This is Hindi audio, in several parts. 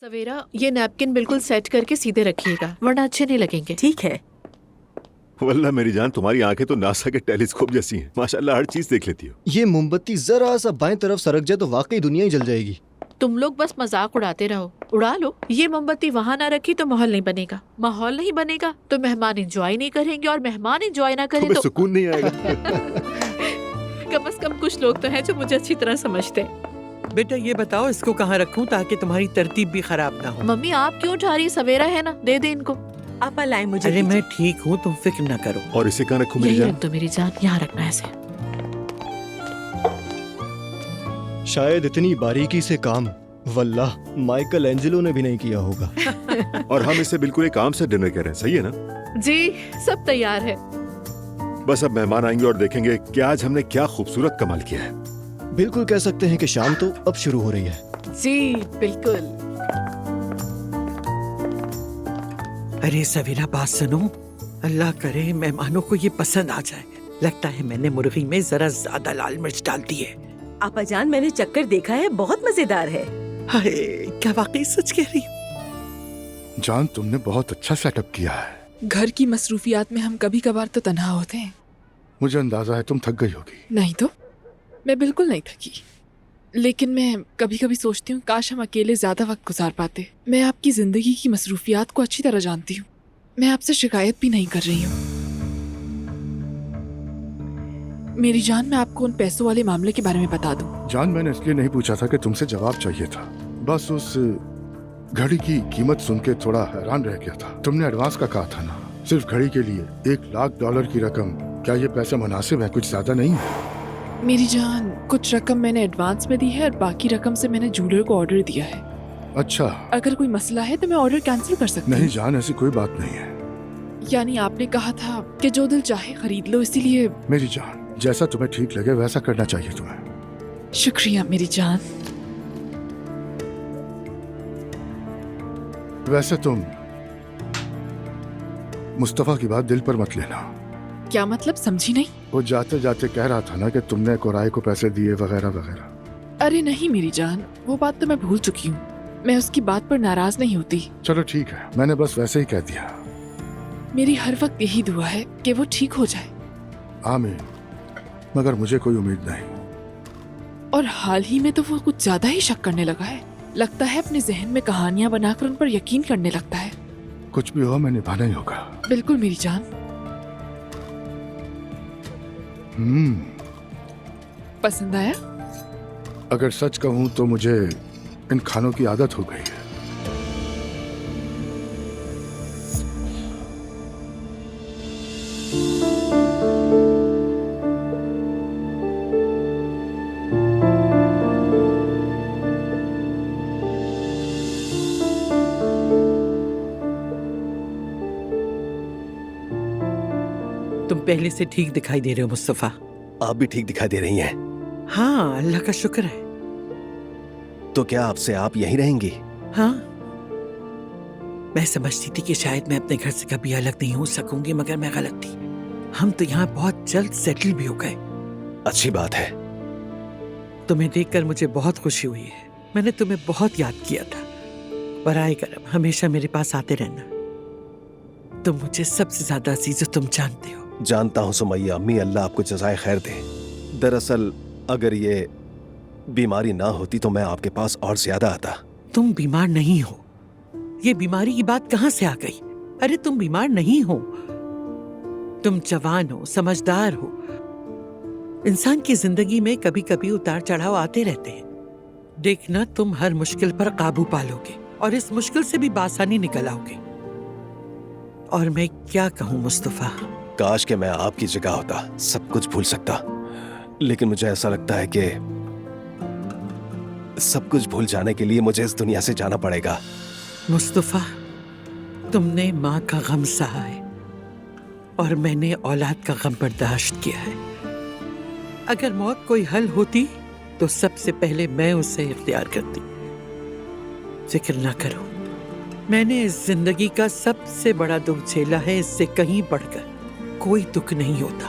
सवेरा, ये नैपकिन बिल्कुल सेट करके सीधे रखिएगा वरना अच्छे नहीं लगेंगे। ठीक है। वल्लाह मेरी जान, तुम्हारी आंखें तो नासा के टेलीस्कोप जैसी हैं। माशाल्लाह हर चीज देख लेती हो। ये मोमबत्ती जरा सा बाएं तरफ सरक जाए तो वाकई दुनिया ही जल जाएगी। तुम लोग बस मजाक उड़ाते रहो, उड़ा लो। ये मोमबत्ती वहाँ ना रखी तो माहौल नहीं बनेगा, माहौल नहीं बनेगा तो मेहमान एंजॉय नहीं करेंगे, और मेहमान एंजॉय ना करें तुम्हें तो सुकून नहीं आएगा। कम से कम कुछ लोग तो हैं जो मुझे अच्छी तरह समझते हैं। बेटा ये बताओ इसको कहाँ रखूं ताकि तुम्हारी तरतीब भी खराब ना हो। मम्मी आप क्यों उठा रही? सवेरा है ना, दे दे इनको। आप लाए मुझे। अरे मैं ठीक हूँ, तुम फिक्र न करो। और इसे कहाँ रखूं मेरी यही जान? रख दो मेरी जान, यहाँ रखना ऐसे। शायद इतनी बारीकी से काम वल्लाह माइकल एंजेलो ने भी नहीं किया होगा। और हम इसे बिल्कुल एक आम से डिनर कह रहे हैं, सही है ना? जी सब तैयार है। बस अब मेहमान आएंगे और देखेंगे कि आज हमने क्या खूबसूरत कमाल किया है। बिल्कुल कह सकते हैं कि शाम तो अब शुरू हो रही है। जी बिल्कुल। अरे सवेरा बात सुनो, अल्लाह करे मेहमानों को ये पसंद आ जाए। लगता है मैंने मुर्गी में जरा ज्यादा लाल मिर्च डाल दी है। आपा जान, मैंने चक्कर देखा है, बहुत मजेदार है। हाय, क्या वाकई सच कह रही हूँ? जान, तुमने बहुत अच्छा सेटअप किया है। घर की मसरूफियात में हम कभी कभार तो तन्हा होते हैं। मुझे अंदाजा है तुम थक गई होगी। नहीं तो मैं बिल्कुल नहीं थकी, लेकिन मैं कभी कभी सोचती हूँ काश हम अकेले ज्यादा वक्त गुजार पाते। मैं आपकी जिंदगी की मसरूफियात को अच्छी तरह जानती हूँ। मैं आपसे शिकायत भी नहीं कर रही हूँ। मेरी जान, मैं आपको उन पैसों वाले मामले के बारे में बता दूं। जान, मैंने इसलिए नहीं पूछा था कि तुमसे जवाब चाहिए था, बस उस घड़ी की कीमत सुन के थोड़ा हैरान रह गया था। तुमने एडवांस का कहा था ना, सिर्फ घड़ी के लिए $1,00,000 की रकम। क्या ये पैसे मुनासिब है? कुछ ज्यादा नहीं है? मेरी जान, कुछ रकम मैंने एडवांस में दी है और बाकी रकम से मैंने जूलर को ऑर्डर दिया है। अच्छा, अगर कोई मसला है तो मैं ऑर्डर कैंसिल कर सकती नहीं हूँ। जान, ऐसी कोई बात नहीं है। यानी आपने कहा था कि जो दिल चाहे खरीद लो, इसीलिए। मेरी जान, जैसा तुम्हें ठीक लगे वैसा करना चाहिए तुम्हें। शुक्रिया मेरी जान। वैसे तुम मुस्तफा की बात दिल पर मत लेना। क्या मतलब? समझी नहीं। वो जाते जाते कह रहा था ना कि तुमने कोराई को पैसे दिए वगैरह वगैरह। अरे नहीं मेरी जान, वो बात तो मैं भूल चुकी हूँ। मैं उसकी बात पर नाराज नहीं होती। चलो ठीक है, मैंने बस वैसे ही कह दिया। मेरी हर वक्त यही दुआ है कि वो ठीक हो जाए। आमीन, मगर मुझे कोई उम्मीद नहीं। और हाल ही में तो वो कुछ ज्यादा ही शक करने लगा है। लगता है अपने जहन में कहानियां बनाकर उन पर यकीन करने लगता है। कुछ भी हो, मैं निभाना ही होगा। बिल्कुल मेरी जान। पसंद आया? अगर सच कहूं तो मुझे इन खानों की आदत हो गई है। तुम पहले से ठीक दिखाई दे रहे हो मुस्तफा। आप भी ठीक दिखाई दे रही हैं। हाँ, अल्लाह का शुक्र है। तो क्या आपसे आप यहीं रहेंगी? हाँ, मैं समझती थी कि शायद मैं अपने घर से कभी अलग नहीं हो सकूंगी, मगर मैं गलत थी। हम तो यहाँ बहुत जल्द सेटल भी हो गए। अच्छी बात है। तुम्हें देखकर मुझे बहुत खुशी हुई है। मैंने तुम्हें बहुत याद किया था। बराए करम हमेशा मेरे पास आते रहना। तुम मुझे सबसे ज्यादा अजीज हो, तुम जानते हो। जानता हूँ सुमैया अम्मी, अल्लाह आपको जज़ाए खैर दे। दरअसल अगर ये बीमारी ना होती तो मैं आपके पास और ज्यादा आता। तुम बीमार नहीं हो। ये बीमारी की बात कहाँ से आ गई? अरे तुम बीमार नहीं हो, तुम जवान हो, समझदार हो। इंसान की जिंदगी में कभी कभी उतार चढ़ाव आते रहते हैं। देखना, तुम हर मुश्किल पर काबू पालोगे और इस मुश्किल से भी बासानी निकल आओगे। और मैं क्या कहूँ मुस्तफा, काश के मैं आपकी जगह होता, सब कुछ भूल सकता। लेकिन मुझे ऐसा लगता है कि सब कुछ भूल जाने के लिए मुझे इस दुनिया से जाना पड़ेगा। मुस्तफा, तुमने माँ का गम सहा है और मैंने औलाद का गम बर्दाश्त किया है। अगर मौत कोई हल होती तो सबसे पहले मैं उसे इख्तियार करती। फिक्र ना करो, मैंने इस जिंदगी का सबसे बड़ा दुख झेला है। इससे कहीं बढ़कर कोई दुख नहीं होता।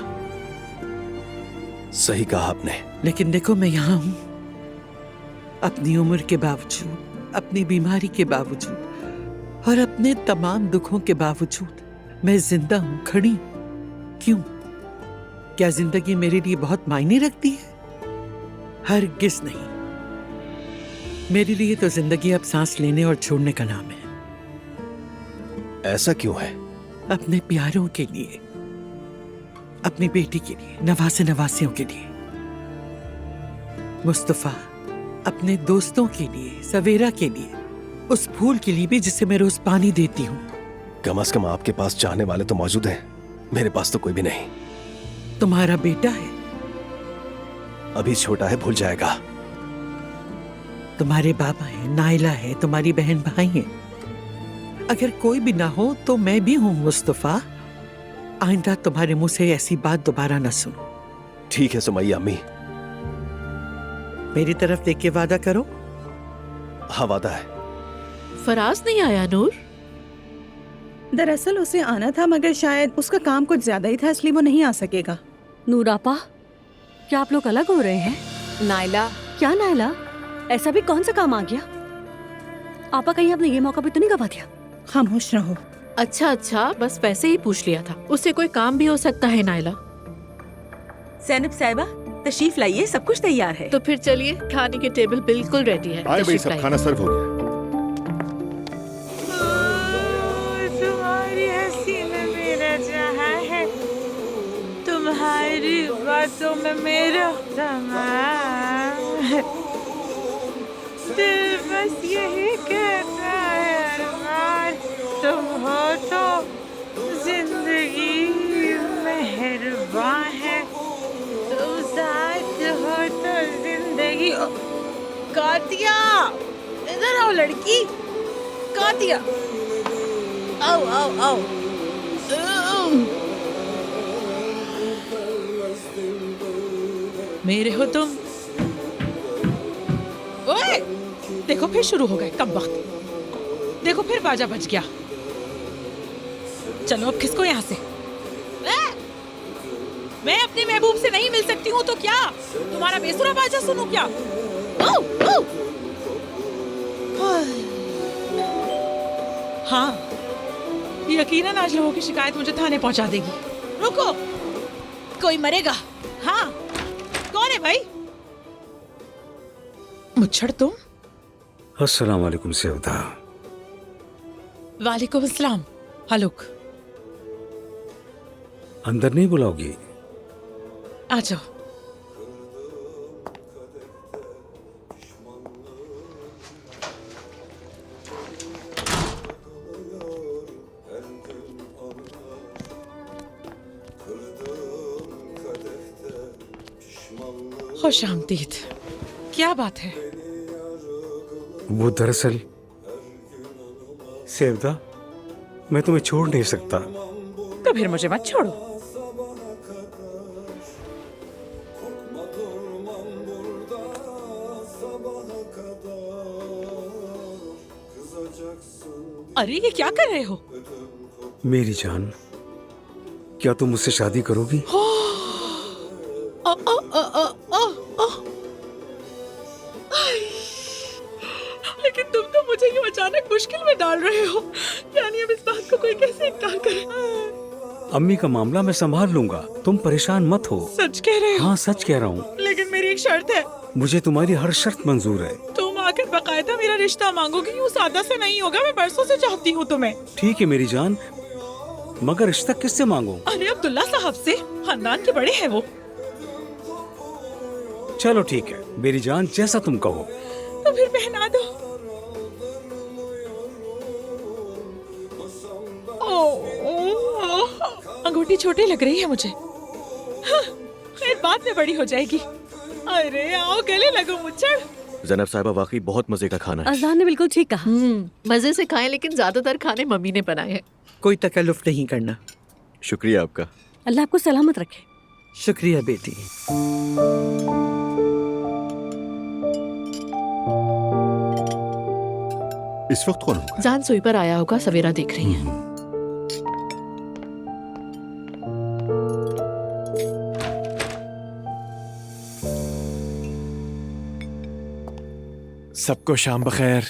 सही कहा आपने। लेकिन देखो, मैं यहाँ हूँ। अपनी उम्र के बावजूद अपनी बीमारी के बावजूद और अपने तमाम दुखों के बावजूद मैं जिंदा हूं, खड़ी हूं। क्यों? क्या जिंदगी मेरे लिए बहुत मायने रखती है? हरगिज़ नहीं। मेरे लिए तो जिंदगी अब सांस लेने और छोड़ने का नाम है। ऐसा क्यों है? अपने प्यारों के लिए, अपनी बेटी के लिए, नवासे नवासियों के लिए, मुस्तफा, अपने दोस्तों के लिए, सवेरा के लिए, उस फूल के लिए भी जिसे मैं रोज पानी देती हूँ। कम से कम आपके पास चाहने वाले तो मौजूद हैं। मेरे पास तो कोई भी नहीं। तुम्हारा बेटा है, अभी छोटा है, भूल जाएगा। तुम्हारे बाबा है, नाइला है, तुम्हारी बहन भाई हैं। अगर कोई भी ना हो तो मैं भी हूँ मुस्तफा। आइंदा तुम्हारे मुंह से ऐसी बात दोबारा न सुनो। ठीक है सुमैया अम्मी। मेरी तरफ देख के वादा करो। हाँ वादा है। फराज नहीं आया नूर? दरअसल उसे आना था मगर शायद उसका काम कुछ ज्यादा ही था इसलिए वो नहीं आ सकेगा। नूरापा, क्या आप लोग अलग हो रहे हैं? नाइला, क्या नायला, ऐसा भी कौन सा काम आ गया? आपा, कहीं आपने ये मौका भी तो नहीं गवा दिया? खामोश रहो। अच्छा, बस वैसे ही पूछ लिया था। उससे कोई काम भी हो सकता है नाइला। ज़ैनब साहिबा, तशरीफ लाइए, सब कुछ तैयार है। तो फिर चलिए, खाने की टेबल बिल्कुल रेडी है। आए भाई, तशरीफ सब लाइए। खाना सर्व हो गया। तुम्हारी हंसी में मेरा जहां है, तुम्हारी बातों में मेरा समा है। दिल बस यही कहता है अरमान, तुम हो तो जिंदगी मेहरबान है, तुम साथ हो तो जिंदगी। कातिया, इधर आओ लड़की। कातिया, आओ आओ आओ। मेरे हो तुम। ओए, देखो फिर शुरू हो गए कम वक्त। देखो फिर बाजा बज गया। चलो अब किसको यहाँ से? मैं अपनी महबूब से नहीं मिल सकती हूँ तो क्या तुम्हारा बेसुरा बाजा सुनूं क्या? ओ, ओ। हाँ, यकीनन आज लोगों की शिकायत मुझे थाने पहुंचा देगी। रुको, कोई मरेगा। हाँ, कौन है भाई? मुच्छड़ तुम? अस्सलाम वालेकुम सेवदा। वालेकुम अस्सलाम। हलुक, अंदर नहीं बुलाओगी? आ जाओ। खुश आमदीद। क्या बात है? वो दरअसल सेवदा, मैं तुम्हें छोड़ नहीं सकता। तो फिर मुझे मत छोड़ो। अरे ये क्या कर रहे हो? मेरी जान, क्या तुम मुझसे शादी करोगी? लेकिन तुम तो मुझे यूं अचानक मुश्किल में डाल रहे हो। यानी अब इस बात को कोई कैसे इनकार करे? अम्मी का मामला मैं संभाल लूंगा, तुम परेशान मत हो। सच कह रहे हो? हाँ सच कह रहा हूँ। लेकिन मेरी एक शर्त है। मुझे तुम्हारी हर शर्त मंजूर है। तुम आकर बकायदा मेरा रिश्ता मांगोगी, यूं सादा से नहीं होगा। मैं बरसों से चाहती हूँ तुम्हें। ठीक है मेरी जान, मगर रिश्ता किससे मांगूं? अरे अब्दुल्ला साहब से, खानदान के बड़े हैं वो। चलो ठीक है मेरी जान, जैसा तुम कहो। तो फिर पहना दो। अंगूठी छोटी लग रही है मुझे। फिर बाद में बड़ी हो जाएगी। अरे आओ गले लगो मुच्छड़। ज़ैनब साहिबा, वाकई बहुत मजे का खाना है। अज़ान ने बिल्कुल ठीक कहा। मजे से खाएं, लेकिन ज्यादातर खाने मम्मी ने बनाए हैं। कोई तकल्लुफ नहीं करना। शुक्रिया आपका। अल्लाह आपको सलामत रखे। शुक्रिया बेटी। इस वक्त कौन होगा? जान सुई पर आया होगा, सवेरा देख रही है। सबको शाम बखैर।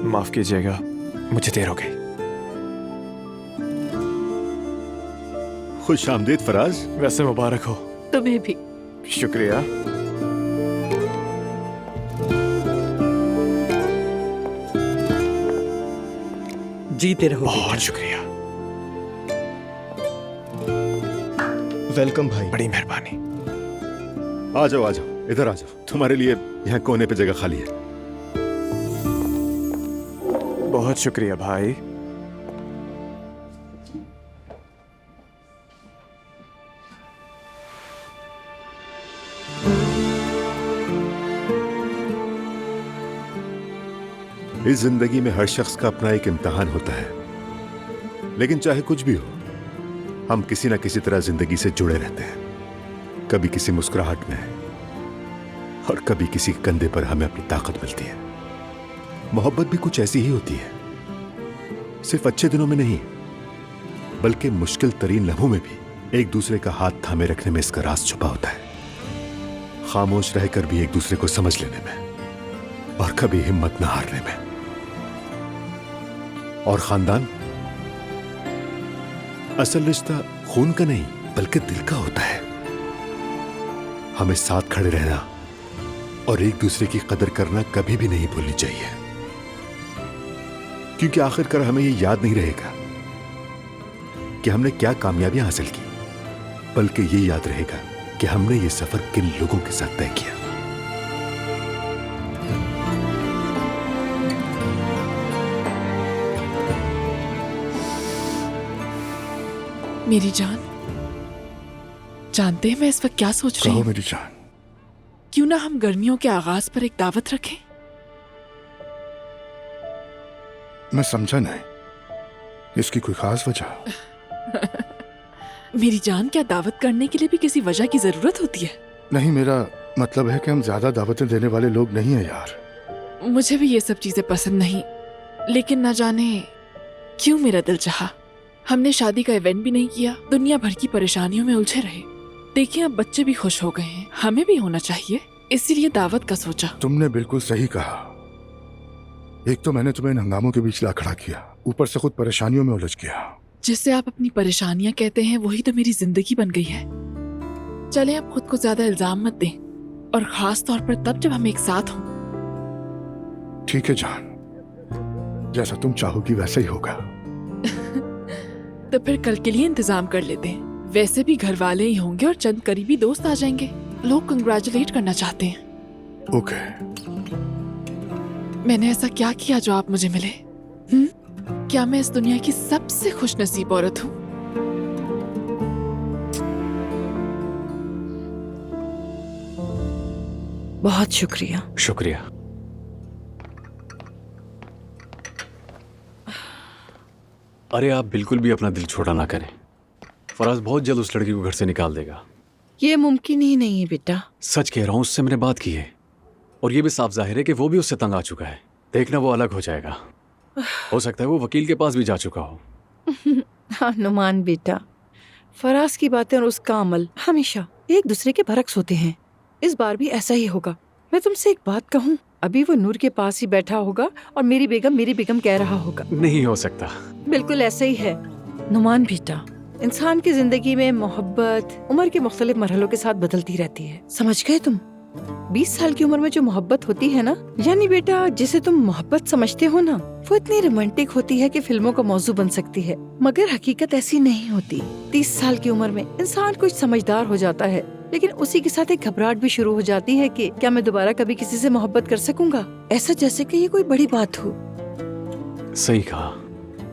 माफ कीजिएगा, मुझे देर हो गई। खुश आमदीद फराज। वैसे मुबारक हो। तुम्हें भी। शुक्रिया। जीते रहो। बहुत शुक्रिया। वेलकम भाई। बड़ी मेहरबानी। आ जाओ इधर आ जाओ, तुम्हारे लिए यहाँ कोने पे जगह खाली है। बहुत शुक्रिया भाई। इस जिंदगी में हर शख्स का अपना एक इम्तिहान होता है, लेकिन चाहे कुछ भी हो, हम किसी ना किसी तरह जिंदगी से जुड़े रहते हैं। कभी किसी मुस्कुराहट में और कभी किसी कंधे पर हमें अपनी ताकत मिलती है। मोहब्बत भी कुछ ऐसी ही होती है, सिर्फ अच्छे दिनों में नहीं बल्कि मुश्किल तरीन लम्हों में भी एक दूसरे का हाथ थामे रखने में इसका राज छुपा होता है। खामोश रहकर भी एक दूसरे को समझ लेने में और कभी हिम्मत न हारने में। और खानदान, असल रिश्ता खून का नहीं बल्कि दिल का होता है। हमें साथ खड़े रहना और एक दूसरे की कदर करना कभी भी नहीं भूलनी चाहिए, क्योंकि आखिरकार हमें यह याद नहीं रहेगा कि हमने क्या कामयाबियां हासिल की, बल्कि ये याद रहेगा कि हमने ये सफर किन लोगों के साथ तय किया। मेरी जान, जानते हैं मैं इस वक्त क्या सोच रही कहो हूँ? मेरी जान। क्यों ना हम गर्मियों के आगाज पर एक दावत रखें? मैं समझा नहीं, इसकी कोई खास वजह? मेरी जान, क्या दावत करने के लिए भी किसी वजह की जरूरत होती है? नहीं, मेरा मतलब है कि हम ज्यादा दावतें देने वाले लोग नहीं हैं यार। मुझे भी ये सब चीजें पसंद नहीं, लेकिन न जाने क्यों मेरा दिल चाहा। हमने शादी का इवेंट भी नहीं किया, दुनिया भर की परेशानियों में उलझे रहे। देखिए, अब बच्चे भी खुश हो गए हैं, हमें भी होना चाहिए, इसीलिए दावत का सोचा। तुमने बिल्कुल सही कहा। एक तो मैंने तुम्हें इन हंगामों के बीच ला खड़ा किया, ऊपर से खुद परेशानियों में उलझ गया। जिसे आप अपनी परेशानियां कहते हैं वही तो मेरी जिंदगी बन गई है। चलें, अब खुद को ज्यादा इल्जाम मत दें, और खास तौर पर तब जब हम एक साथ हों। ठीक है जान, जैसा तुम चाहोगी वैसा ही होगा। तो फिर कल के लिए इंतजाम कर लेते हैं। वैसे भी घर वाले ही होंगे और चंद करीबी दोस्त आ जाएंगे। लोग कंग्रेचुलेट करना चाहते हैं। ओके। मैंने ऐसा क्या किया जो आप मुझे मिले? क्या मैं इस दुनिया की सबसे खुशनसीब औरत हूँ? बहुत शुक्रिया। शुक्रिया। अरे आप बिल्कुल भी अपना दिल छोटा ना करें। फराज बहुत जल्द उस लड़की को घर से निकाल देगा। ये मुमकिन ही नहीं है बेटा। सच कह रहा हूँ, उससे मैंने बात की है और ये भी साफ जाहिर है कि वो भी उससे तंग आ चुका है। देखना वो अलग हो जाएगा। हो सकता है वो वकील के पास भी जा चुका हो। हाँ नुमान बेटा, फराज की बातें और उसका अमल हमेशा एक दूसरे के बरक्स होते हैं। इस बार भी ऐसा ही होगा। मैं तुमसे एक बात कहूँ, अभी वो नूर के पास ही बैठा होगा और मेरी बेगम कह रहा होगा। नहीं हो सकता। बिल्कुल ऐसा ही है नुमान बेटा। इंसान की जिंदगी में मोहब्बत उम्र के मुख्तलिफ मरहलों के साथ बदलती रहती है, समझ गए तुम? 20 साल की उम्र में जो मोहब्बत होती है ना, यानी बेटा जिसे तुम मोहब्बत समझते हो ना, वो इतनी रोमांटिक होती है कि फिल्मों का मौजू बन सकती है, मगर हकीकत ऐसी नहीं होती। 30 साल की उम्र में इंसान कुछ समझदार हो जाता है, लेकिन उसी के साथ एक घबराहट भी शुरू हो जाती है कि क्या मैं दोबारा कभी किसी से मोहब्बत कर सकूंगा, ऐसा जैसे कि ये कोई बड़ी बात हो। सही कहा।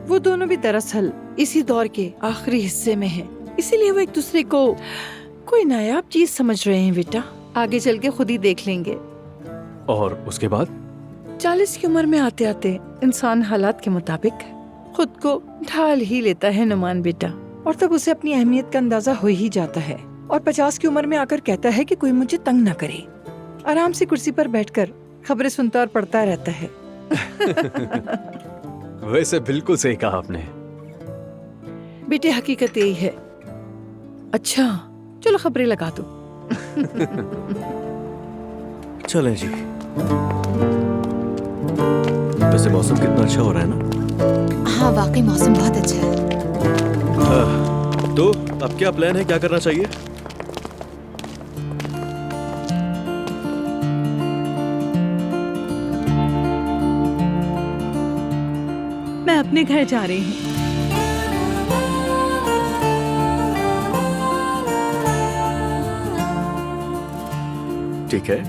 वो दोनों भी दरअसल इसी दौर के आखिरी हिस्से में हैं, इसीलिए वो एक दूसरे को कोई नायाब चीज समझ रहे हैं बेटा। आगे चल के खुद ही देख लेंगे। और उसके बाद 40 की उम्र में आते आते इंसान हालात के मुताबिक खुद को ढाल ही लेता है नुमान बेटा, और तब उसे अपनी अहमियत का अंदाजा हो ही जाता है। और 50 की उम्र में आकर कहता है कि कोई मुझे तंग न करे, आराम से कुर्सी पर बैठकर खबरें सुनता और पढ़ता रहता है। वैसे बिल्कुल सही कहा आपने। बेटे हकीकत यही है। अच्छा चलो खबरें लगा दो। चलें जी। वैसे मौसम कितना अच्छा हो रहा है ना? हाँ वाकई मौसम बहुत अच्छा है। तो अब क्या प्लान है, क्या करना चाहिए? मैं अपने घर जा रही हूँ। ठीक है,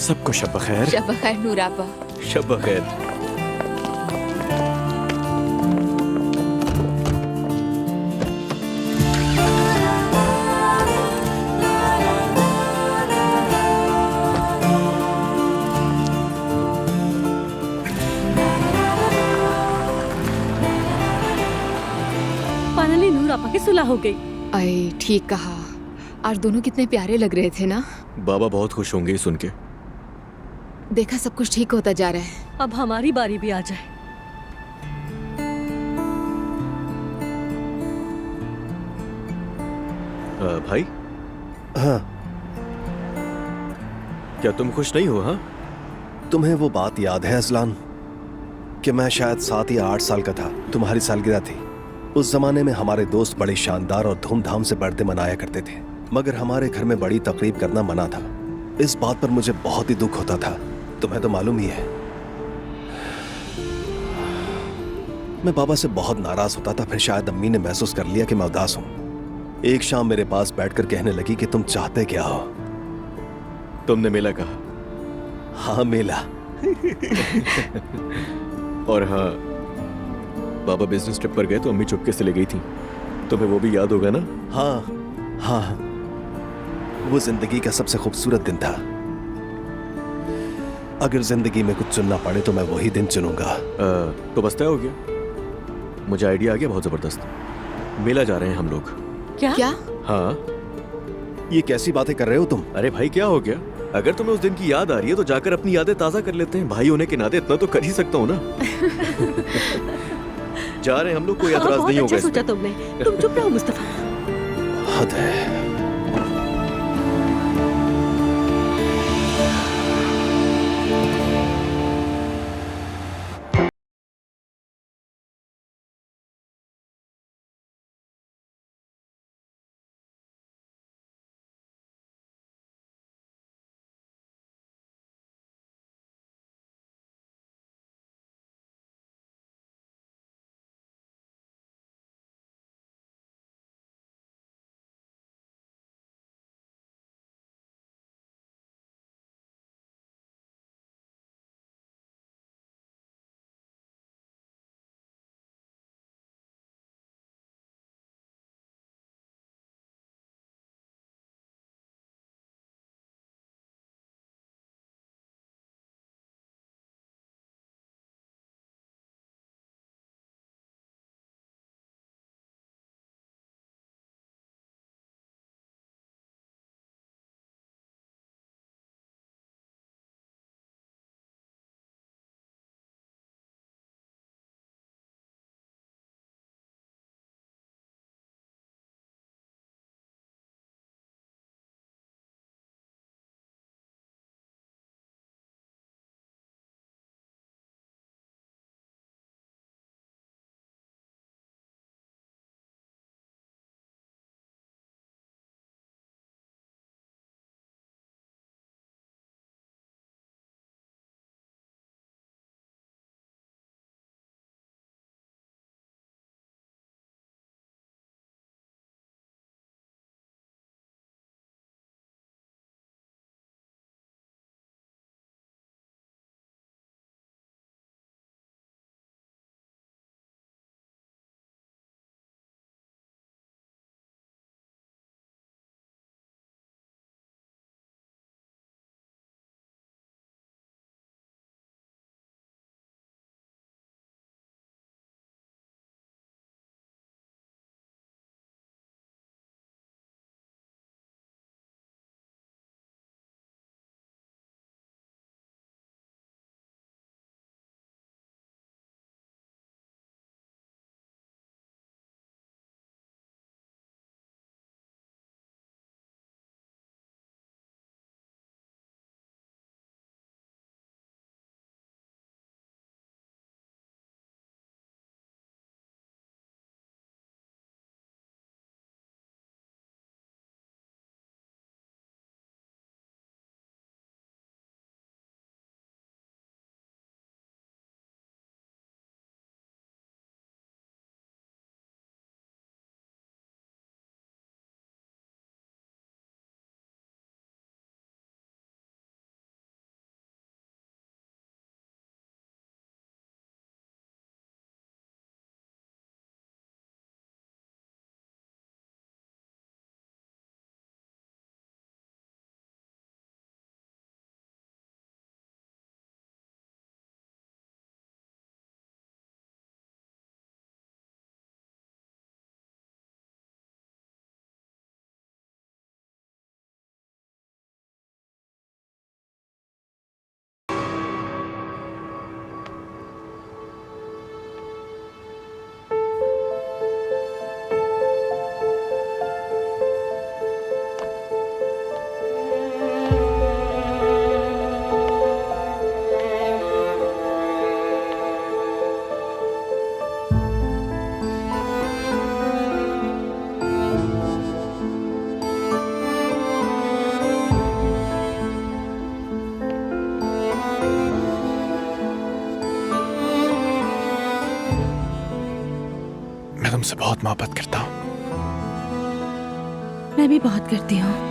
सबको शब बखैर। शब बखैर नूराबा। शब बखैर। फाइनली नूर आपा की सुलह हो गई। अरे ठीक कहा। और दोनों कितने प्यारे लग रहे थे ना। बाबा बहुत खुश होंगे सुन के। देखा सब कुछ ठीक होता जा रहा है। अब हमारी बारी भी आ जाए। भाई। हाँ। क्या तुम खुश नहीं हो? हाँ, तुम्हें वो बात याद है असलान कि मैं शायद 7 या 8 साल का था, तुम्हारी सालगिरह थी। उस जमाने में हमारे दोस्त बड़े शानदार और धूमधाम से बर्थडे मनाया करते थे, मगर हमारे घर में बड़ी तकरीब करना मना था। इस बात पर मुझे बहुत ही दुख होता था, तुम्हें तो मालूम ही है। मैं बाबा से बहुत नाराज होता था। फिर शायद अम्मी ने महसूस कर लिया कि मैं उदास हूं। एक शाम मेरे पास बैठकर कहने लगी कि तुम चाहते क्या हो? तुमने मेला कहा। हाँ मेला। और हाँ, बाबा बिजनेस ट्रिप पर गए तो अम्मी चुपके से ले गई थी। तुम्हें वो भी याद होगा ना? हाँ हाँ, वो जिंदगी का सबसे खूबसूरत दिन था। अगर जिंदगी में कुछ चुनना पड़े तो मैं वही दिन चुनूंगा। तो बस तय हो गया। मुझे आइडिया आ गया बहुत जबरदस्त। मेला जा रहे हैं हम लोग। क्या? हाँ। ये कैसी बातें कर रहे हो तुम? अरे भाई क्या हो गया? अगर तुम्हें उस दिन की याद आ रही है तो जाकर अपनी यादें ताजा कर लेते हैं। भाई होने के नाते इतना तो कर ही सकता हूँ ना। जा रहे हैं हम लोग, कोई एतराज नहीं होगा। अच्छा सोचा तुमने। तुम चुप रहो मुस्तफा। हद है। मैं तुमसे बहुत मोहब्बत करता हूँ। मैं भी बहुत करती हूँ।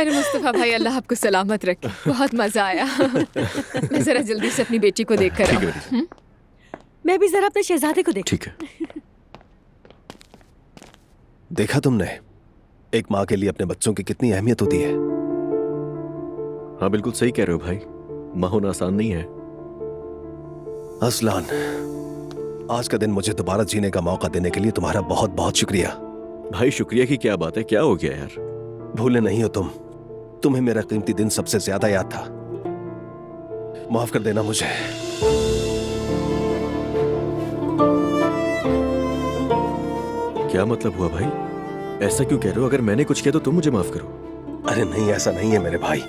अरे मुस्तफा भाई, अल्लाह आपको सलामत रखे। बहुत मजा आया। मैं जरा जल्दी से अपनी बेटी को देख कर आऊं। मैं भी जरा अपने शहजादे को देख। ठीक है। देखा तुमने एक माँ के लिए अपने बच्चों की कितनी अहमियत होती है। हाँ बिल्कुल सही कह रहे हो भाई, माँ होना आसान नहीं है। असलान, आज का दिन मुझे दोबारा जीने का मौका देने के लिए तुम्हारा बहुत बहुत शुक्रिया। भाई शुक्रिया की क्या बात है, क्या हो गया यार? भूले नहीं हो तुम, तुम्हें मेरा कीमती दिन सबसे ज्यादा याद था। माफ कर देना मुझे। क्या मतलब हुआ भाई? ऐसा क्यों कह रहे हो? अगर मैंने कुछ किया तो तुम मुझे माफ करो। अरे नहीं, ऐसा नहीं है मेरे भाई।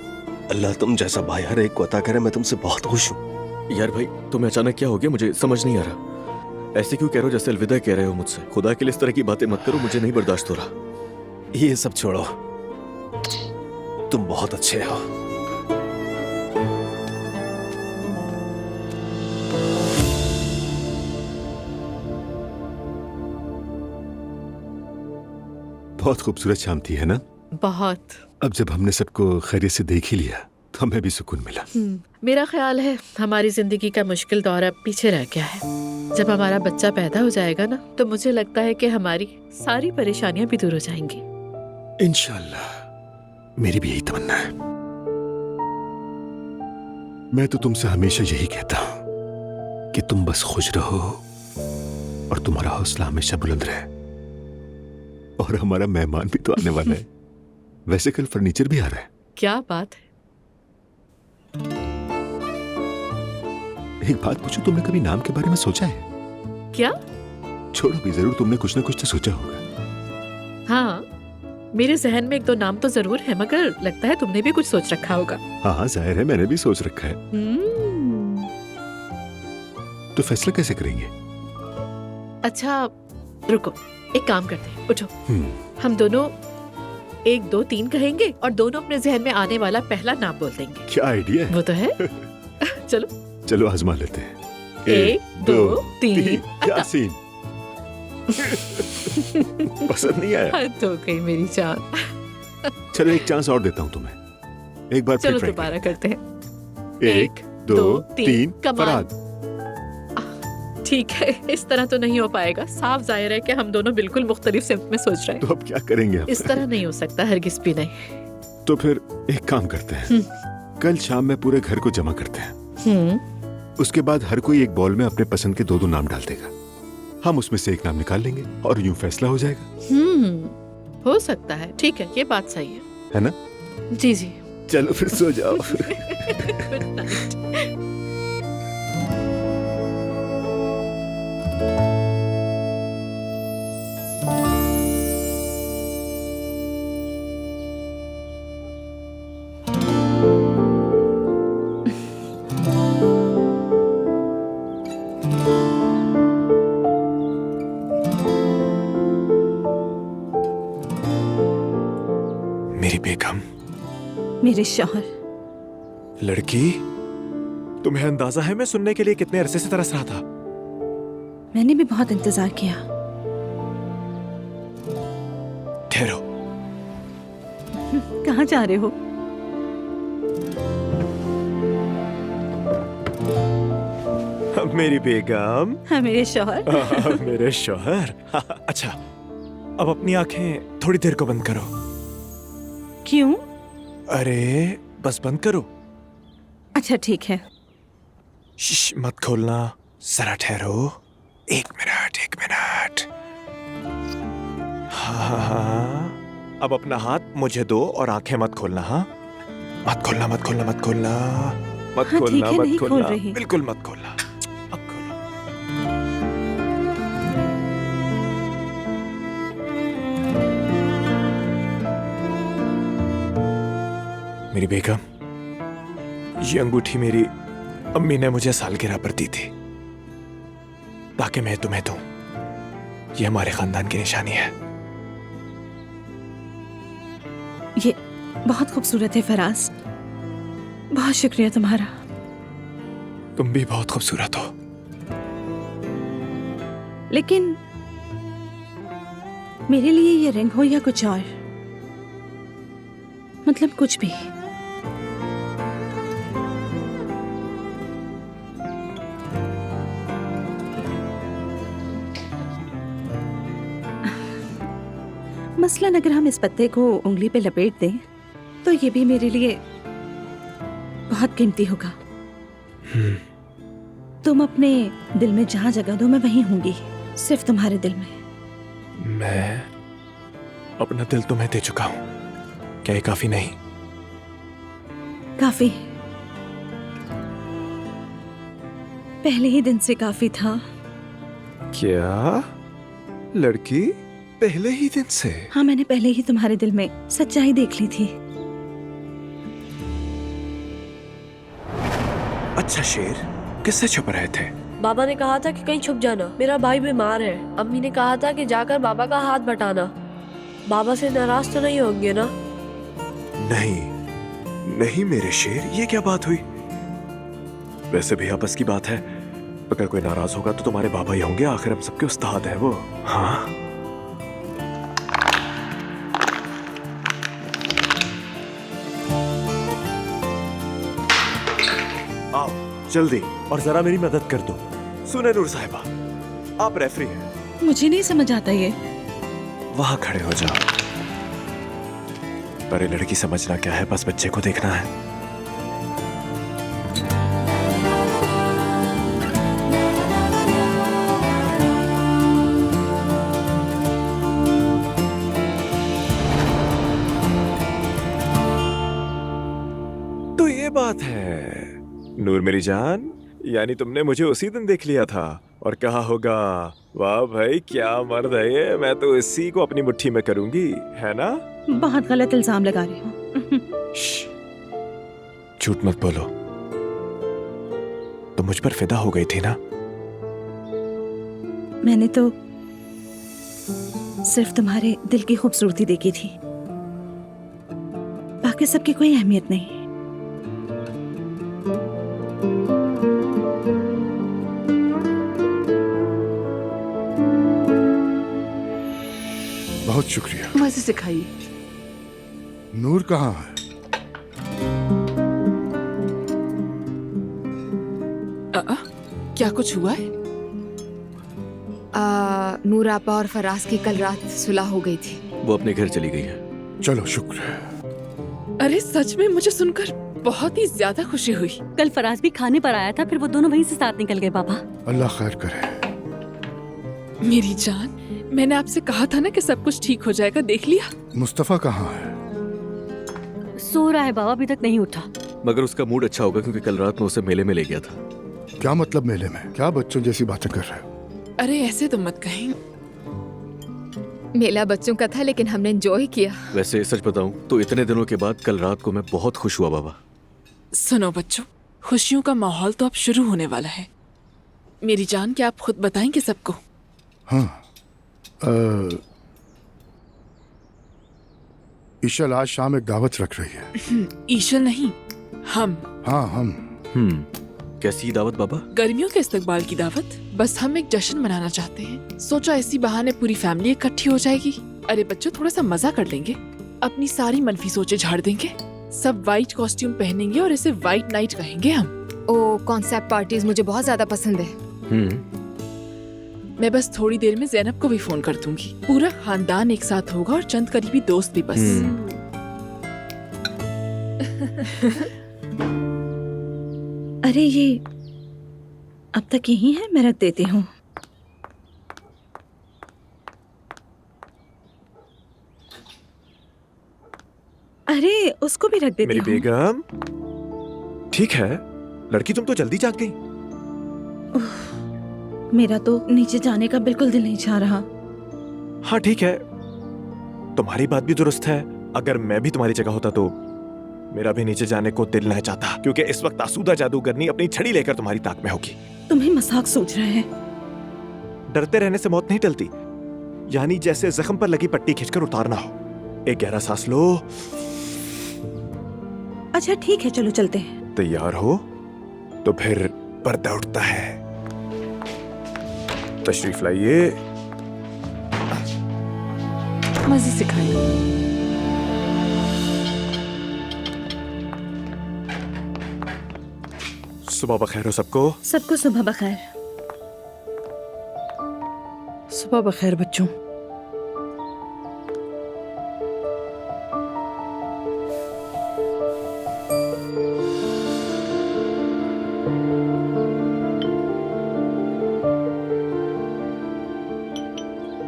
अल्लाह तुम जैसा भाई हर एक को अता करे। मैं तुमसे बहुत खुश हूँ। यार भाई, तुम्हें अचानक क्या हो गया? मुझे समझ नहीं आ रहा। ऐसे क्यों कह रहे हो जैसे अलविदा कह रहे हो मुझसे? खुदा के लिए इस तरह की बातें मत करो, मुझे नहीं बर्दाश्त हो रहा। ये सब छोड़ो, तुम बहुत अच्छे हो। बहुत खूबसूरत शाम थी, है ना? बहुत। अब जब हमने सबको खैरियत से देख ही लिया तो हमें भी सुकून मिला। मेरा ख्याल है हमारी जिंदगी का मुश्किल दौर अब पीछे रह गया है। जब हमारा बच्चा पैदा हो जाएगा ना, तो मुझे लगता है कि हमारी सारी परेशानियां भी दूर हो जाएंगी। इंशाल्लाह, मेरी भी यही तमन्ना है। मैं तो तुमसे हमेशा यही कहता हूं कि तुम बस खुश रहो और तुम्हारा हौसला हमेशा बुलंद रहे। और हमारा मेहमान भी तो आने वाला है। वैसे कल फर्नीचर भी आ रहा है। क्या बात है। एक बात पूछूं, तुमने कभी नाम के बारे में सोचा है? क्या? छोड़ो भी, जरूर तुमने कुछ ना कुछ तो सोचा होगा। हाँ, मेरे जहन में एक दो नाम तो जरूर है, मगर लगता है तुमने भी कुछ सोच रखा होगा। हाँ हाँ, जाहिर है मैंने भी सोच रखा है। तो फैसला कैसे करेंगे? अच्छा रुको, एक काम करते हैं, उठो। हम दोनों 1 2 3 कहेंगे और दोनों अपने जहन में आने वाला पहला नाम बोल देंगे। क्या आइडिया है? वो तो है। चलो चलो आजमा लेते हैं। 1 2 3 यासीन। पसंद नहीं आया? हद हो गई मेरी जान। चलो एक चांस और देता हूँ तुम्हें, एक बार फिर चलो ट्राई दोबारा करते हैं। 1 2 3 फरहाद। ठीक है, इस तरह तो नहीं हो पाएगा। साफ जाहिर है कि हम दोनों बिल्कुल मुख्तलिफ सिमत में सोच रहे हैं। तो अब क्या करेंगे हम? इस तरह नहीं हो सकता, हरगिज़ भी नहीं। तो फिर एक काम करते हैं, कल शाम में पूरे घर को जमा करते हैं। उसके बाद हर कोई एक बॉल में अपने पसंद के 2 नाम डाल देगा। हम उसमें से एक नाम निकाल लेंगे और यूं फैसला हो जाएगा। हो सकता है। ठीक है, ये बात सही है ना? जी जी। चलो फिर सो जाओ। Good night. मेरी बेगम, मेरे शौहर। लड़की, तुम्हें अंदाजा है मैं सुनने के लिए कितने अरसे से तरस रहा था? मैंने भी बहुत इंतजार किया। ठहरो। कहाँ जा रहे हो? मेरी बेगम। हाँ, मेरे शौहर। मेरे शौहर। अच्छा, अब अपनी आंखें थोड़ी देर को बंद करो। क्यों? अरे बस बंद करो। अच्छा ठीक है। शिश, मत खोलना, जरा ठहरो। 1 मिनट, 1 मिनट। हाँ, अब अपना हाथ मुझे दो और आंखें मत खोलना। हाँ, मत खोलना, मत खोलना, मत खोलना। मत हाँ, ठीक खोलना, है, मत नहीं खोल खोलना, रही। बिल्कुल मत खोलना। अब खोलो। मेरी बेगम, ये अंगूठी मेरी अम्मी ने मुझे सालगिरह पर दी थी ताकि मैं तुम्हें दूं। ये हमारे खानदान की निशानी है। ये बहुत खूबसूरत है फराज, बहुत शुक्रिया तुम्हारा। तुम भी बहुत खूबसूरत हो। लेकिन मेरे लिए ये रिंग हो या कुछ और, मतलब कुछ भी, मसलन अगर हम इस पत्ते को उंगली पे लपेट दें तो ये भी मेरे लिए बहुत कीमती होगा। तुम अपने दिल में जहां जगह दो मैं वहीं होंगी, सिर्फ तुम्हारे दिल में। मैं अपना दिल तुम्हें दे चुका हूं, क्या ये काफी नहीं? काफी, पहले ही दिन से काफी था। क्या लड़की, पहले ही दिन से? हाँ, मैंने पहले ही तुम्हारे दिल में सच्चाई देख ली थी। अच्छा शेर, किससे छुप रहे थे? बाबा ने कहा था कि कहीं छुप जाना, मेरा भाई बीमार है। अम्मी ने कहा था कि जाकर बाबा का हाथ बटाना। बाबा से नाराज तो नहीं होंगे ना? नहीं नहीं मेरे शेर, ये क्या बात हुई? वैसे भी आपस की बात है, अगर कोई नाराज होगा तो तुम्हारे बाबा ही होंगे, आखिर हम सबके उस्ताद हैं वो। हाँ, आओ जल्दी, और जरा मेरी मदद कर दो। सुने नूर साहिबा, आप रेफरी हैं। मुझे नहीं समझ आता ये। वहां खड़े हो जाओ। अरे लड़की, समझना क्या है, बस बच्चे को देखना है। तो ये बात है नूर मेरी जान, यानी तुमने मुझे उसी दिन देख लिया था और कहा होगा, वाह भाई क्या मर्द है ये, मैं तो इसी को अपनी मुट्ठी में करूंगी, है ना? बहुत गलत इल्जाम लगा रहे हो। झूठ मत बोलो, तुम मुझ पर फिदा हो गई थी ना? मैंने तो सिर्फ तुम्हारे दिल की खूबसूरती देखी थी, बाकी सबकी कोई अहमियत नहीं। बहुत शुक्रिया। मजे से खाइए। नूर कहाँ है? क्या कुछ हुआ है? नूर आपा और फराज की कल रात सुलह हो गई थी। वो अपने घर चली गई है। चलो शुक्र है। अरे सच में मुझे सुनकर बहुत ही ज्यादा खुशी हुई। कल फराज भी खाने पर आया था, फिर वो दोनों वहीं से साथ निकल गए। पापा, अल्लाह खैर करे। मेरी जान, मैंने आपसे कहा था ना कि सब कुछ ठीक हो जाएगा, देख लिया? मुस्तफा कहाँ है? सो रहा है बाबा, अभी तक नहीं उठा। मगर उसका मूड अच्छा होगा क्योंकि कल रात में उसे मेले में ले गया था। क्या मतलब मेले में? क्या बच्चों जैसी बातें कर रहे हो? अरे ऐसे तो मत कहें। मेला बच्चों का था लेकिन हमने एंजॉय किया। वैसे सच बताऊं तो इतने दिनों के बाद कल रात को मैं बहुत खुश हुआ बाबा। सुनो बच्चों, खुशियों का माहौल तो अब शुरू होने वाला है। मेरी जान, क्या आप खुद बताएंगे सबको? हाँ, ईशल आज शाम एक दावत रख रही है। ईशल नहीं, हम। हाँ हम। कैसी दावत बाबा? गर्मियों के इस्तकबाल की दावत। बस हम एक जश्न मनाना चाहते हैं, सोचा इसी बहाने पूरी फैमिली इकट्ठी हो जाएगी। अरे बच्चों, थोड़ा सा मजा कर लेंगे, अपनी सारी मनफी सोचें झाड़ देंगे, सब वाइट कॉस्ट्यूम पहनेंगे और इसे वाइट नाइट कहेंगे हम। ओ, कॉन्सेप्ट पार्टीज मुझे बहुत ज्यादा पसंद है। मैं बस थोड़ी देर में ज़ैनब को भी फोन कर दूंगी। पूरा खानदान एक साथ होगा और चंद करीबी दोस्त भी बस। अरे ये अब तक यही है, मैं रख देती हूँ। अरे उसको भी रख देती मेरी हूँ। बेगम, ठीक है लड़की तुम तो जल्दी जाग गई। मेरा तो नीचे जाने का बिल्कुल दिल नहीं चाह रहा। हाँ ठीक है, तुम्हारी बात भी दुरुस्त है। अगर मैं भी तुम्हारी जगह होता तो मेरा भी नीचे जाने को दिल नहीं चाहता, क्योंकि इस वक्त आसूदा जादूगरनी अपनी छड़ी लेकर तुम्हारी ताक में होगी। तुम्हें मजाक सोच रहे हैं? डरते रहने से मौत नहीं टलती, यानी जैसे जख्म पर लगी पट्टी खींचकर उतारना हो। एक गहरा सांस लो। अच्छा ठीक है, चलो चलते हैं। तैयार हो तो फिर पर्दा उठता है। तशरीफ लाइए। मजे से खाएं। सुबह बखैर हो सबको। सबको सुबह बखैर। सुबह बखैर बच्चों।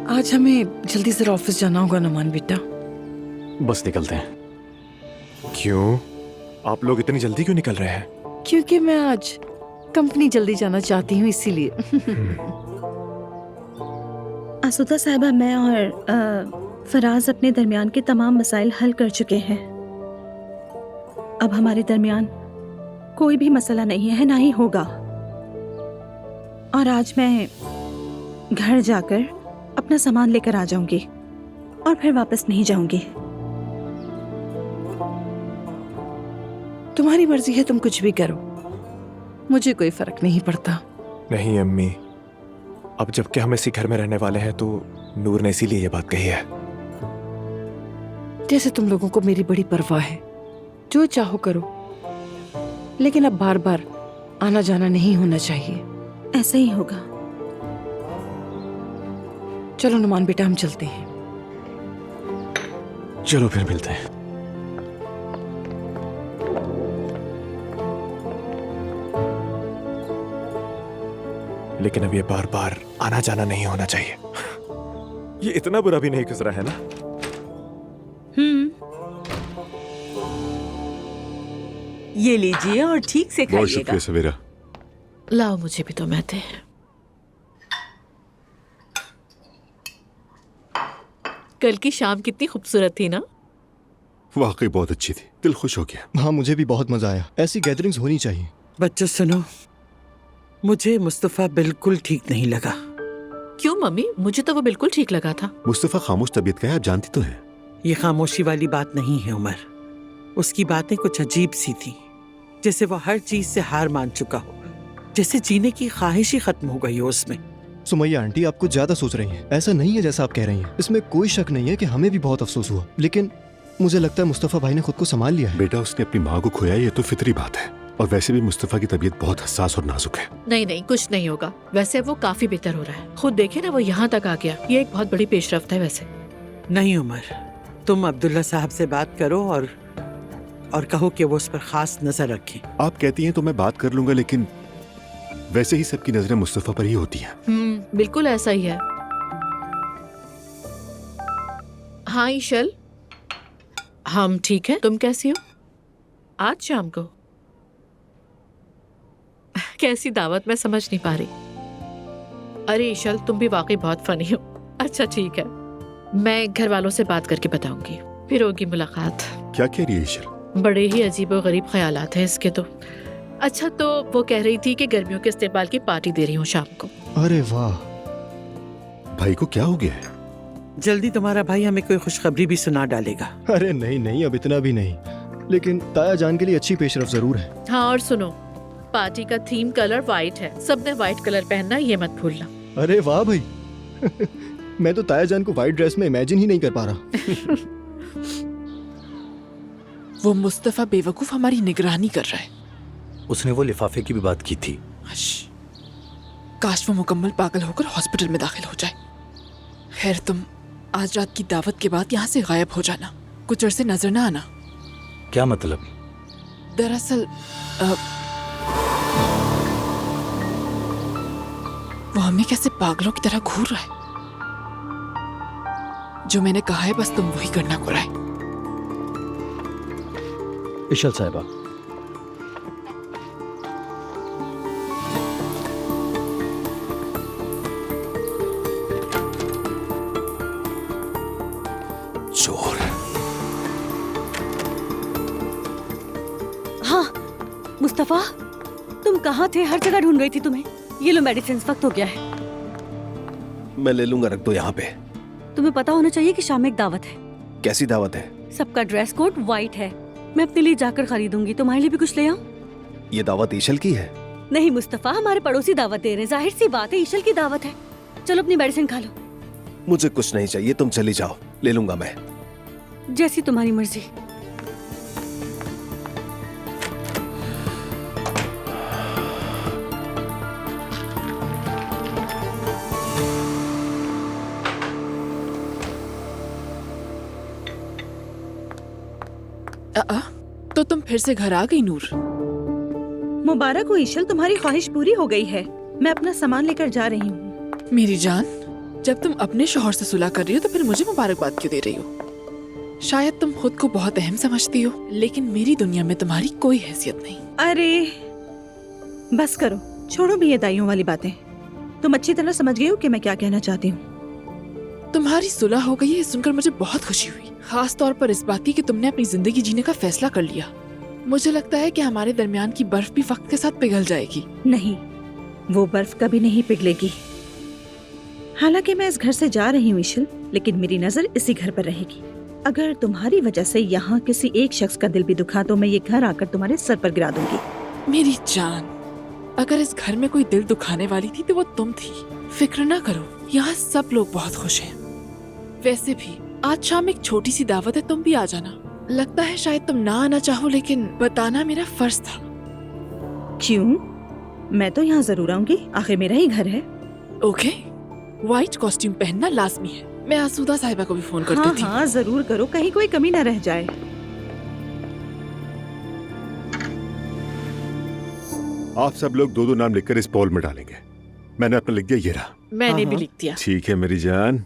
आज हमें जल्दी से ऑफिस जाना होगा नुमान बेटा। बस निकलते हैं। क्यों? आप लोग इतनी जल्दी क्यों निकल रहे हैं? क्योंकि मैं आज कंपनी जल्दी जाना चाहती हूँ, इसीलिए। आसूदा साहिबा, मैं और फराज अपने दरमियान के तमाम मसाइल हल कर चुके हैं। अब हमारे दरमियान कोई भी मसला नहीं है, ना ही होगा। और आज मैं घर जाकर अपना सामान लेकर आ जाऊंगी और फिर वापस नहीं जाऊंगी। तुम्हारी मर्जी है, तुम कुछ भी करो, मुझे कोई फर्क नहीं पड़ता। नहीं अम्मी, अब जबकि हम इसी घर में रहने वाले हैं तो नूर ने इसीलिए ये बात कही है। जैसे तुम लोगों को मेरी बड़ी परवाह है, जो चाहो करो, लेकिन अब बार बार आना जाना नहीं होना चाहिए। ऐसा ही होगा। चलो नुमान बेटा, हम चलते हैं। चलो फिर मिलते हैं। लेकिन अब ये बार बार आना जाना नहीं होना चाहिए। ये इतना बुरा भी नहीं गुजरा है ना? ये लीजिए और ठीक से बहुत खाइएगा। शुक्रिया सवेरा। लाओ, मुझे भी तो महते। कल की शाम कितनी खूबसूरत थी ना? वाकई बहुत अच्छी थी, दिल खुश हो गया। हाँ, मुझे भी बहुत मजा आया। ऐसी गैदरिंग्स होनी चाहिए। बच्चों सुनो, मुझे मुस्तफा बिल्कुल ठीक नहीं लगा। क्यों मम्मी? मुझे तो वो बिल्कुल ठीक लगा था। मुस्तफा खामोश तबीयत का है, आप जानती तो हैं। ये खामोशी वाली बात नहीं है उमर। उसकी बातें कुछ अजीब सी थी, जैसे वो हर चीज से हार मान चुका हो, जैसे जीने की ख्वाहिश ही खत्म हो गई हो उसमें। सुमैया आंटी, आप कुछ ज्यादा सोच रही हैं। ऐसा नहीं है जैसा आप कह रही हैं। इसमें कोई शक नहीं है कि हमें भी बहुत अफसोस हुआ, लेकिन मुझे लगता है मुस्तफा भाई ने खुद को संभाल लिया है। बेटा, उसने अपनी माँ को खोया, ये तो फितरी बात है। और वैसे भी मुस्तफा की तबीयत बहुत हसास और नाजुक है। नहीं नहीं, कुछ नहीं होगा। वैसे वो काफी बेहतर हो रहा है। खुद देखे ना, वो यहाँ तक आ गया। ये एक बहुत बड़ी पेशरफ्त है। वैसे नहीं उमर, तुम अब्दुल्ला साहब से बात करो और कहो कि वो उस पर खास नजर रखें। आप कहती हैं तो मैं बात कर लूंगा, लेकिन वैसे ही सबकी नजरें मुस्तफा पर ही होती हैं। बिल्कुल ऐसा ही है। हाँ ईशल, हम ठीक है। तुम कैसी हो? आज शाम को कैसी दावत, मैं समझ नहीं पा रही। अरे ईशल, तुम भी वाकई बहुत फनी हो। अच्छा ठीक है, मैं घर वालों से बात करके बताऊंगी, फिर होगी मुलाकात। क्या कह रही है ईशल? बड़े ही अजीब और गरीब ख्यालात हैं इसके तो। अच्छा, तो वो कह रही थी कि गर्मियों के इस्तेमाल की पार्टी दे रही हूँ शाम को। अरे वाह। भाई को क्या हो गया है? जल्दी तुम्हारा भाई हमें कोई खुशखबरी भी सुना डालेगा। अरे नहीं नहीं, अब इतना भी नहीं, लेकिन ताया जान के लिए अच्छी पेशरफ जरूर है। हाँ, और सुनो, पार्टी का थीम कलर व्हाइट है। सबने व्हाइट कलर पहनना, ये मत भूलना। अरे वाह भाई। मैं तो ताया जान को व्हाइट ड्रेस में इमेजिन ही नहीं कर पा रहा। वो मुस्तफा बेवकूफ हमारी निगरानी कर रहा है। उसने वो लिफाफे की भी बात की थी। काश वो मुकम्मल पागल होकर हॉस्पिटल में दाखिल हो जाए। खैर, तुम आज रात की दावत के बाद यहाँ से गायब हो जाना, कुछ अरसे नजर ना आना। क्या मतलब? दरअसल वो हमें कैसे पागलों की तरह घूर रहा है। जो मैंने कहा है बस तुम वही करना को है। इशल साहिबा, हाँ मुस्तफा, तुम कहाँ थे? हर जगह ढूंढ रही थी तुम्हें। ये लो मेडिसिन, वक्त हो गया है। मैं ले लूंगा, रख दो यहाँ पे। तुम्हें पता होना चाहिए कि शाम में एक दावत है। कैसी दावत है? सबका ड्रेस कोड व्हाइट है। मैं अपने लिए जाकर खरीदूंगी। तुम्हारे लिए भी कुछ ले आऊं? ये दावत ईशल की है? नहीं मुस्तफा, हमारे पड़ोसी दावत दे रहे हैं। जाहिर सी बात है, ईशल की दावत है। चलो अपनी मेडिसिन खा लो। मुझे कुछ नहीं चाहिए, तुम चली जाओ, ले लूंगा मैं। जैसी तुम्हारी मर्जी। तो तुम फिर से घर आ गई नूर? मुबारक हो ईशल, तुम्हारी ख्वाहिश पूरी हो गई है। मैं अपना सामान लेकर जा रही हूँ। मेरी जान, जब तुम अपने शौहर से सुलह कर रही हो तो फिर मुझे मुबारकबाद क्यों दे रही हो? शायद तुम खुद को बहुत अहम समझती हो, लेकिन मेरी दुनिया में तुम्हारी कोई हैसियत नहीं। अरे बस करो, छोड़ो भी ये दाइयों वाली बातें। तुम अच्छी तरह समझ गई हो कि मैं क्या कहना चाहती हूँ। तुम्हारी सुलह हो गई है सुनकर मुझे बहुत खुशी हुई, खास तौर पर इस बात की कि तुमने अपनी जिंदगी जीने का फैसला कर लिया। मुझे लगता है कि हमारे दरमियान की बर्फ भी वक्त के साथ पिघल जाएगी। नहीं, वो बर्फ कभी नहीं पिघलेगी। हालांकि मैं इस घर से जा रही हूँ ईशल, लेकिन मेरी नजर इसी घर पर रहेगी। अगर तुम्हारी वजह से यहाँ किसी एक शख्स का दिल भी दुखा तो मैं ये घर आकर तुम्हारे सर पर गिरा दूंगी। मेरी जान, अगर इस घर में कोई दिल दुखाने वाली थी तो वो तुम थी। फिक्र ना करो, यहाँ सब लोग बहुत खुश हैं। वैसे भी आज शाम एक छोटी सी दावत है, तुम भी आ जाना। लगता है शायद तुम ना आना चाहो, लेकिन बताना मेरा फर्ज था। क्यों? मैं तो यहाँ जरूर आऊंगी, आखिर मेरा ही घर है। ओके, व्हाइट कॉस्ट्यूम पहनना लाजमी है। मैं आसूदा साहिबा को भी फोन करती थी। हाँ जरूर करो, कहीं कोई कमी न रह जाए। आप सब लोग दो दो नाम लिखकर इस बॉल में डालेंगे। मैंने अपना लिख दिया, ये रहा। मैंने भी लिख दिया। ठीक है मेरी जान,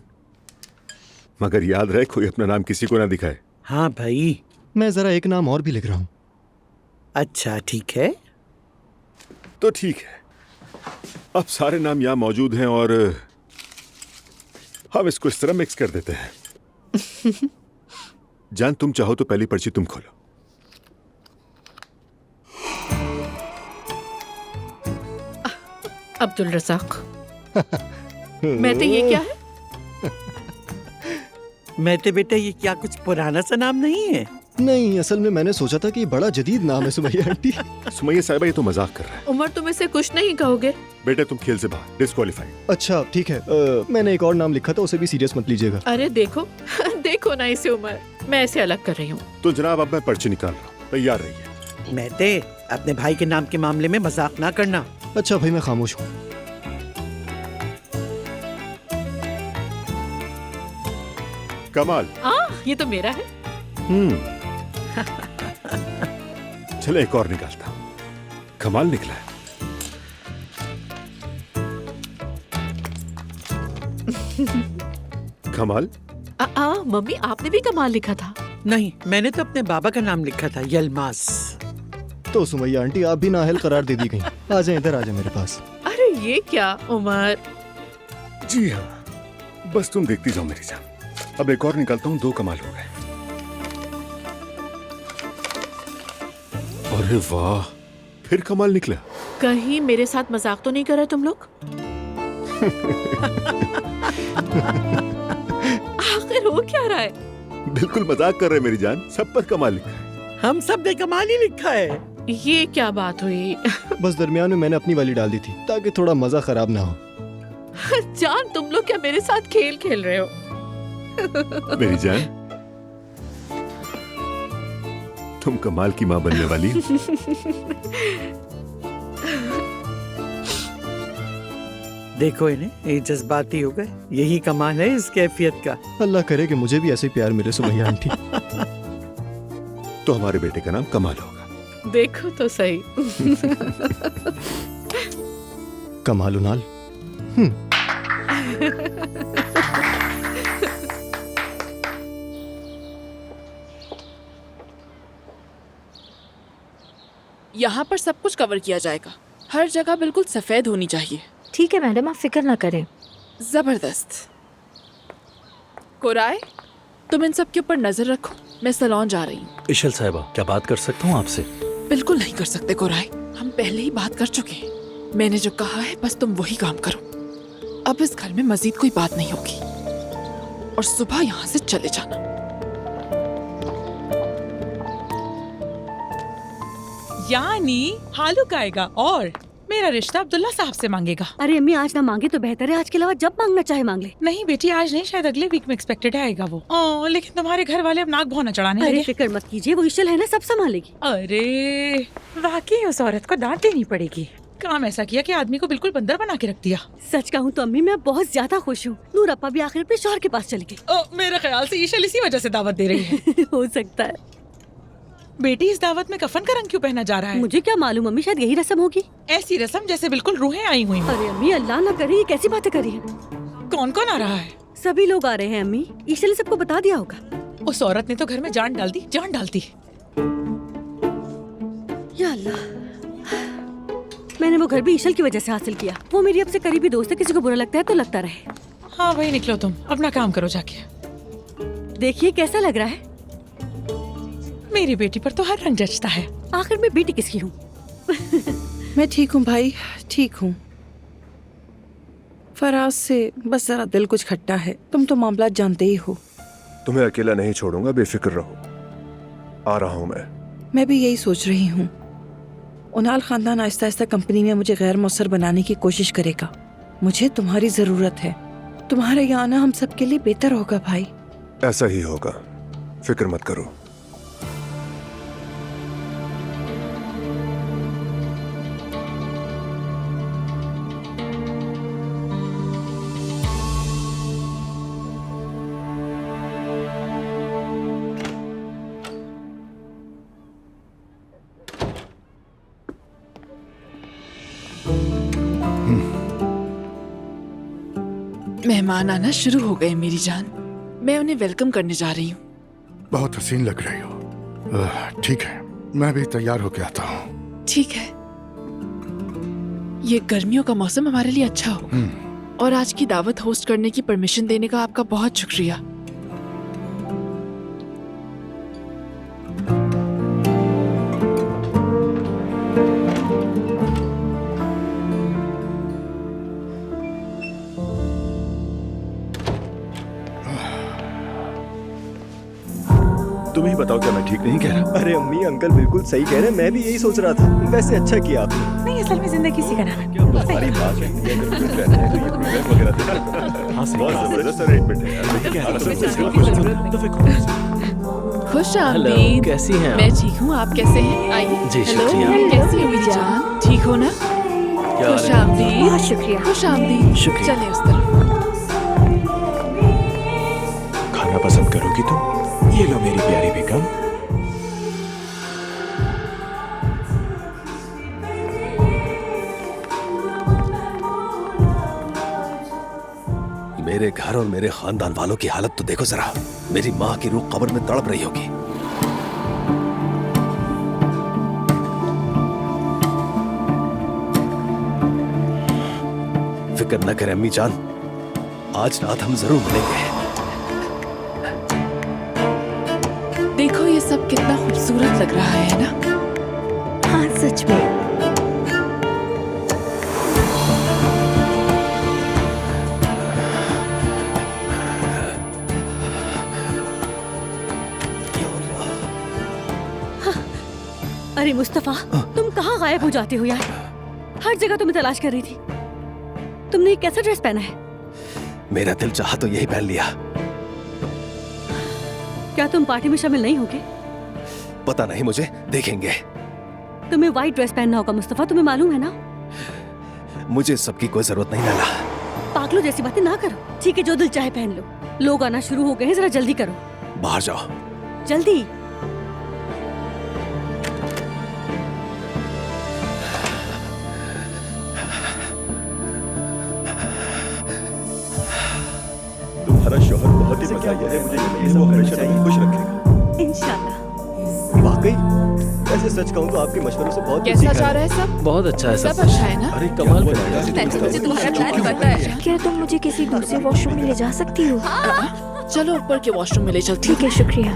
मगर याद रहे कोई अपना नाम किसी को ना दिखाए। हाँ भाई। मैं जरा एक नाम और भी लिख रहा हूँ। अच्छा ठीक है। तो ठीक है, अब सारे नाम यहाँ मौजूद हैं और हम इसको इस तरह मिक्स कर देते हैं। जान, तुम चाहो तो पहली पर्ची तुम खोलो। अब्दुल रज़ाक। मैं तो ये क्या है? मैं तो बेटा ये क्या कुछ पुराना सा नाम नहीं है? नहीं, असल में मैंने सोचा था कि बड़ा जदीद नाम है सुमैया आंटी। सुमैया साहिबा, ये तो मजाक कर रहा है। उमर, तुम इसे कुछ नहीं कहोगे? बेटे तुम खेल से बाहर, डिस्क्वालीफाई। अच्छा ठीक है, मैंने एक और नाम लिखा था, उसे भी सीरियस मत लीजिएगा। अरे देखो देखो ना इसे उमर, मैं इसे अलग कर रही हूँ। तो जनाब अब मैं पर्ची निकाल रहा हूँ, तैयार रहिए। मैं ते अपने भाई के नाम के मामले में मजाक ना करना। अच्छा भाई, मैं खामोश हूँ। कमाल। ये तो मेरा है। चलो एक और निकालता हूँ। कमाल निकला है। कमाल? मम्मी आपने भी कमाल लिखा था। नहीं, मैंने तो अपने बाबा का नाम लिखा था, यलमास। तो सुमैया आंटी आप भी नाअहल करार दे दी गई। आ जाए इधर, आ जाए मेरे पास। अरे ये क्या उमर? जी हाँ, बस तुम देखती जाओ मेरी जान। अब एक और निकालता हूँ, 2 कमाल हो गए। अरे वाह, फिर कमाल निकला। कहीं मेरे साथ मजाक तो नहीं कर रहे तुम लोग? आखिर हो क्या रहा है? बिल्कुल मजाक कर रहे मेरी जान, सब पर कमाल लिखा है। हम सब ने कमाल ही लिखा है। ये क्या बात हुई? बस दरमियान में मैंने अपनी वाली डाल दी थी ताकि थोड़ा मजा खराब ना हो। जान, तुम लोग क्या मेरे साथ खेल खेल रहे हो? मेरी जान, तुम कमाल की माँ बनने वाली हो। देखो इन्हें, ये जज्बाती हो गए। यही कमाल है इस कैफियत का। अल्लाह करे कि मुझे भी ऐसे प्यार मिले सुमैया आंटी। तो हमारे बेटे का नाम कमाल होगा। देखो तो सही। कमालुनाल। यहाँ पर सब कुछ कवर किया जाएगा। हर जगह बिल्कुल सफेद होनी चाहिए। ठीक है मैडम, आप फिक्र ना करें। जबरदस्त। कोराय, तुम इन सब के ऊपर नजर रखो, मैं सलोन जा रही हूँ। इशल साहिबा, क्या बात कर सकता हूँ आपसे? बिल्कुल नहीं कर सकते कोराई। हम पहले ही बात कर चुके हैं। मैंने जो कहा है बस तुम वही काम करो। अब इस घर में मजीद कोई बात नहीं होगी और सुबह यहाँ से चले जाना। यानी हालू गाएगा और मेरा रिश्ता अब्दुल्ला साहब से मांगेगा। अरे अम्मी आज ना मांगे तो बेहतर है, आज के अलावा जब मांगना चाहे मांग ले। नहीं बेटी आज नहीं, शायद अगले वीक में एक्सपेक्टेड आएगा वो। लेकिन तुम्हारे घर वाले अब नाक भौना चढ़ाने अरे लगे। फिक्र मत कीजिए, वो ईशल है ना, सब संभालेगी। अरे वाकई उस औरत को डांट देनी पड़ेगी। काम ऐसा किया कि आदमी को बिल्कुल बंदर बना के रख दिया। सच कहूँ तो अम्मी मैं बहुत ज्यादा खुश हूँ। नूर अपा भी आखिर अपने शौहर के पास चली गई। मेरे ख्याल से ईशल इसी वजह से दावत दे रही है। हो सकता है। बेटी इस दावत में कफन का रंग क्यों पहना जा रहा है? मुझे क्या मालूम अम्मी, शायद यही रस्म होगी। ऐसी रस्म जैसे बिल्कुल रूहें आई हुई हों। अरे अम्मी अल्लाह ना करे, ये कैसी बातें करी है? कौन कौन आ रहा है? सभी लोग आ रहे हैं अम्मी, ईशल ने सबको बता दिया होगा। उस औरत ने तो घर में जान डाल दी, जान डालती। या अल्लाह, मैंने वो घर भी ईशल की वजह से हासिल किया। वो मेरी अब से करीबी दोस्त है, किसी को बुरा लगता है तो लगता रहे। हाँ वही निकलो, तुम अपना काम करो जाके। देखिए कैसा लग रहा है? मेरी बेटी पर तो हर रंग जचता है। आखिर मैं बेटी किसकी हूँ? मैं ठीक हूँ भाई, ठीक हूँ। फराज से बस जरा दिल कुछ खट्टा है। तुम तो मामला जानते ही हो। तुम्हें अकेला नहीं छोड़ूंगा, बेफिक्र रहो। आ रहा हूँ मैं भी यही सोच रही हूँ। उनाल खानदान आहिस्ता आहिस्ता कंपनी में मुझे गैर मौसर बनाने की कोशिश करेगा। मुझे तुम्हारी जरूरत है। तुम्हारे यहाँ आना हम सबके लिए बेहतर होगा भाई। ऐसा ही होगा, फिक्र मत करो। मेहमान आना शुरू हो गए मेरी जान। मैं उन्हें वेलकम करने जा रही हूँ। बहुत हसीन लग रही हो। ठीक है, मैं भी तैयार होके आता हूँ। ठीक है। ये गर्मियों का मौसम हमारे लिए अच्छा होगा। और आज की दावत होस्ट करने की परमिशन देने का आपका बहुत शुक्रिया। तुम ही बताओ, क्या मैं ठीक नहीं कह रहा? अरे अम्मी अंकल बिल्कुल सही कह रहे हैं। मैं भी यही सोच रहा था। वैसे अच्छा किया आपने। नहीं, असल में जिंदगी इसी का नाम है। तुम्हारी बात है कि अगर खुश रहना है तो ये प्रोग्राम वगैरह देना। हाँ सही, बहुत जबरदस्त अरेंजमेंट है यार। खुश आमदीद। कैसी हैं आप? मैं ठीक हूँ, आप कैसे हैं? आइए। जी, हेलो, शुक्रिया। कैसी हो मेरी जान? ठीक हो ना? खुश आमदीद। बहुत शुक्रिया। खुश आमदीद। शुक्रिया। चले उस तरफ। खाना पसंद करोगी तुम? ये लो मेरी प्यारी बेगम। मेरे घर और मेरे खानदान वालों की हालत तो देखो जरा। मेरी माँ की रूह कब्र में तड़प रही होगी। फिक्र न करें अम्मी जान, आज रात हम जरूर मिलेंगे। देखो ये सब कितना खूबसूरत लग रहा है ना? हाँ सच में। अरे मुस्तफा, तुम कहाँ गायब हो जाते हो यार? हर जगह तुम्हें तलाश कर रही थी। तुमने ये कैसा ड्रेस पहना है? मेरा दिल चाहा तो यही पहन लिया। क्या तुम पार्टी में शामिल नहीं होगे? पता नहीं मुझे, देखेंगे। तुम्हें व्हाइट ड्रेस पहनना होगा मुस्तफा, तुम्हें मालूम है ना? मुझे सबकी कोई जरूरत नहीं लाला। पागलों जैसी बातें ना करो। ठीक है, जो दिल चाहे पहन लो। लोग आना शुरू हो गए हैं, जरा जल्दी करो। बाहर जाओ। जल्दी। तुम्हारा शौहर बहुत ही मजाकिया है। मुझे वो हमेशा तुम्हें खुश रखेगा इंशाल्लाह। वाकई, वैसे सच कहूँ तो आपके मशवरों से बहुत कैसा जा रहा है सब? बहुत अच्छा है सब अच्छा है ना? अरे कमाल का मुझे तुम्हारा प्लान पता है। क्या तुम मुझे किसी दूसरे वॉशरूम में ले जा सकती हो? चलो ऊपर के वॉशरूम में ले चलती हूँ। ठीक है, शुक्रिया।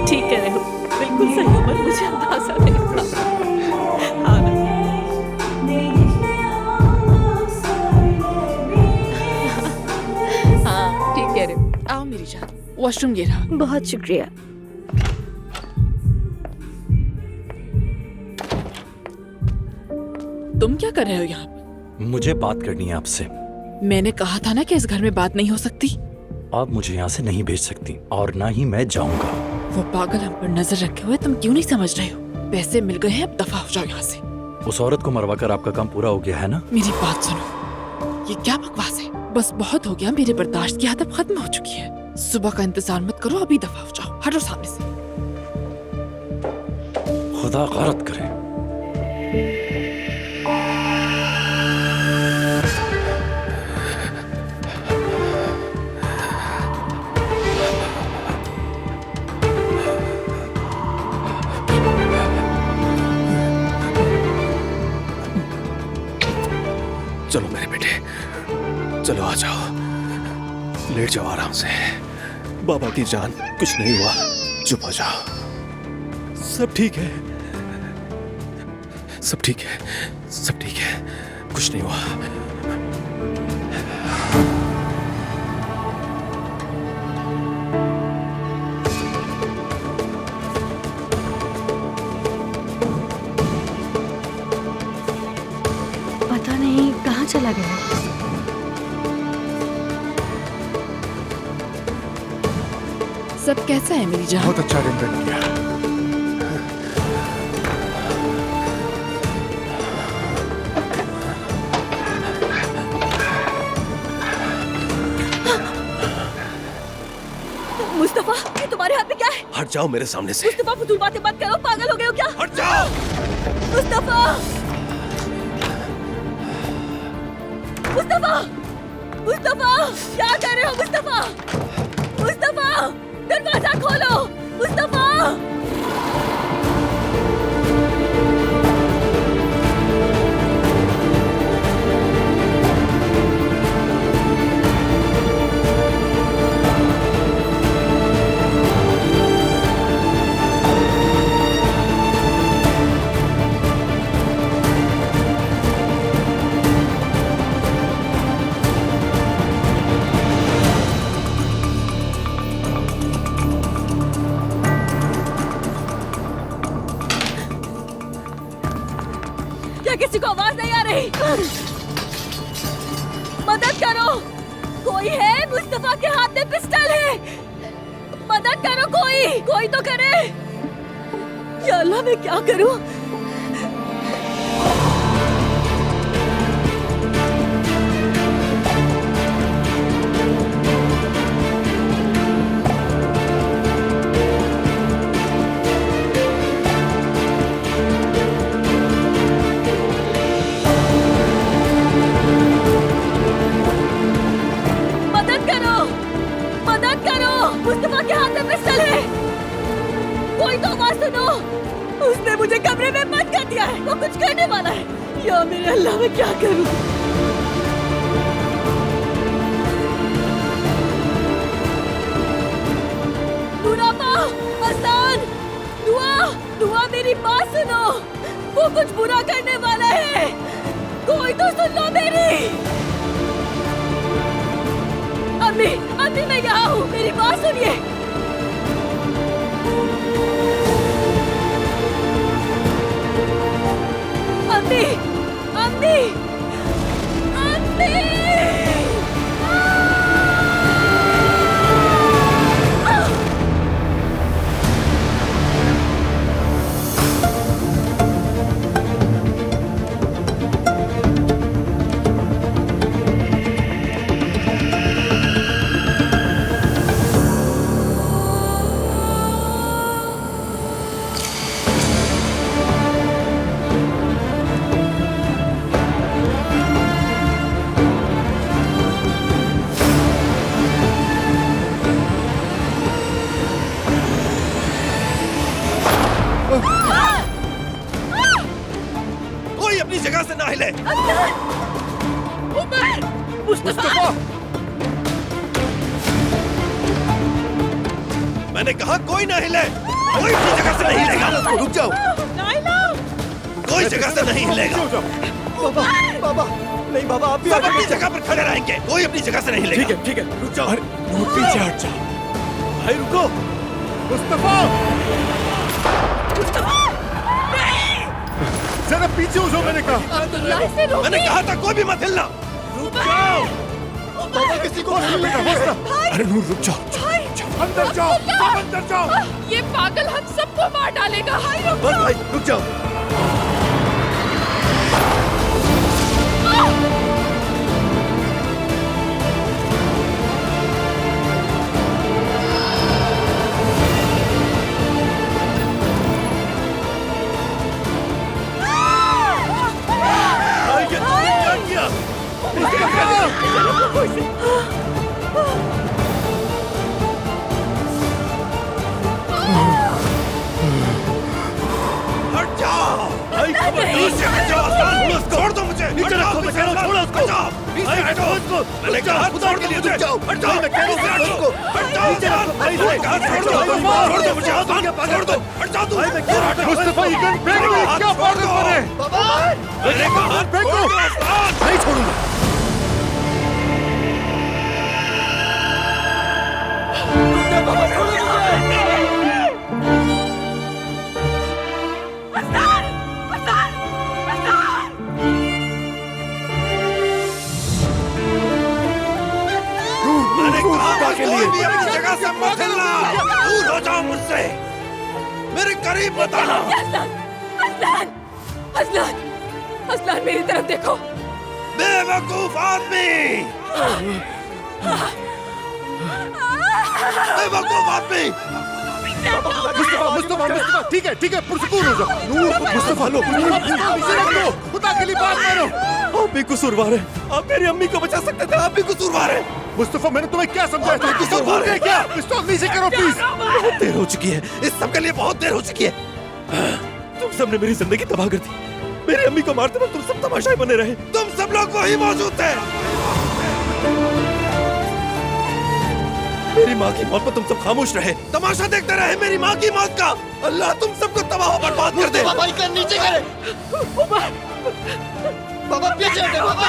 ठीक कह रहे हो, बिल्कुल सही उम्र, मुझे अंदाजा नहीं था। वॉशरूम ये रहा। बहुत शुक्रिया। तुम क्या कर रहे हो यहाँ पे? मुझे बात करनी है आपसे। मैंने कहा था ना कि इस घर में बात नहीं हो सकती। आप मुझे यहाँ से नहीं भेज सकती और ना ही मैं जाऊंगा। वो पागल हम पर नजर रखे हुए तुम क्यों नहीं समझ रहे हो? पैसे मिल गए हैं, अब दफा हो जाओ यहाँ से। उस औरत को मरवाकर आपका काम पूरा हो गया है ना? मेरी बात सुनो, ये क्या बकवास है? बस बहुत हो गया, मेरे बर्दाश्त की हद अब खत्म हो चुकी है। सुबह का इंतजार मत करो, अभी दफा हो जाओ, हटो सामने से। खुदा गलत करे। चलो मेरे बेटे, चलो आ जाओ, लेट जाओ आराम से। बाबा की जान, कुछ नहीं हुआ, चुप हो जाओ। सब ठीक है, सब ठीक है, सब ठीक है, कुछ नहीं हुआ। पता नहीं कहाँ चला गया। सब कैसा है मेरी जान? बहुत अच्छा दिन बन गया। मुस्तफा, ये तुम्हारे हाथ में क्या है? हट जाओ मेरे सामने से। मुस्तफा, फजूल बातें मत करो, पागल हो गए हो क्या? हट जाओ। मुस्तफा, मुस्तफा, मुस्तफा, क्या कर रहे हो मुस्तफा? मुस्तफा, दरवाजा खोलो, मुस्तफा। क्या किसी को आवाज नहीं आ रही? मदद करो, कोई है? मुस्तफा के हाथ में पिस्टल है, मदद करो, कोई तो करे। या अल्लाह, मैं क्या करूं? मुस्तफा के हाथ में पिस्टल है, कोई तो आवाज सुनो। उसने मुझे कमरे में बंद कर दिया है, वो कुछ करने वाला है। या मेरे अल्लाह, मैं क्या करूं? दुरापा, असान, दुआ, मेरी बात सुनो, वो कुछ बुरा करने वाला है, कोई तो सुन लो मेरी। अम्मी, मैं यहाँ हूँ, मेरी बात सुनिए। अम्मी, अम्मी, अम्मी। कोई अपनी जगह से ना हिले। मुस्तफा, मैंने कहा कोई ना हिले, कोई अपनी जगह से नहीं हिलेगा। रुक जाओ, कोई जगह से नहीं हिलेगा। बाबा, नहीं बाबा, आप भी सब अपनी जगह पर खड़े रहेंगे, कोई अपनी जगह से नहीं हिलेगा। ठीक है, रुक जाओ। पीछे हट जाओ। भाई रुको। मुस्तफा! जरा पीछे हो जाओ, मैंने कहा। मैंने कहा था कोई भी मत हिलना। रुक जाओ। बाबा किसी को अरे नूर रुक जाओ, अंदर जाओ, सब अंदर जाओ। ये पागल हम सबको मार डालेगा। बस भाई रुक जाओ। हट जाओ। छोड़ दो मुझे। नीचे रखो, मैं कह रहा हूँ छोड़ो उसको। हटो उसको। मैंने कहा छोड़ के लिए हट जाओ। हट जाओ, मैं कह रहा हूँ उसको। हट जाओ। मैंने कहा छोड़ दो। छोड़ दो मुझे। छोड़ दो। हट जाओ तुम। मुस्तफा ये गन फेंको, क्या मार दो मैंने। मैंने कहा फेंको। नहीं छोड़ूंगा। मैंने कहा के लिए भी अपनी जगह से मत हिलना। दूर हो जाओ मुझसे। मेरे करीब मत आना। असलान, असलान, असलान मेरी तरफ देखो। बेवकूफ आदमी। बेवकूफ आदमी। मुस्तफा, ठीक है, पुरसकून हो जाओ। नूर, मुस्तफा लो, इसे रख लो। खुदा के लिए बात मानो। आप भी कसूरवार हैं। आप मेरी अम्मी को बचा सकते थे, आप भी कसूरवार हैं। मुस्तफा मैंने तुम्हें क्या समझाया था? कसूरवार है क्या? पिस्तौल नीचे करो प्लीज। बहुत देर हो चुकी है, इस सब के लिए बहुत देर हो चुकी है। तुम सब ने मेरी जिंदगी तबाह कर दी। मेरी अम्मी को मारते वक्त तुम सब तमाशाई बने रहे। तुम सब लोग वही मौजूद थे। मेरी माँ की मौत पर तुम सब खामोश रहे, तमाशा देखते रहे मेरी माँ की मौत का। अल्लाह तुम सबको तबाह और बर्बाद कर दे। भाई कर नीचे करे। बाबा पीछे हटो, बाबा।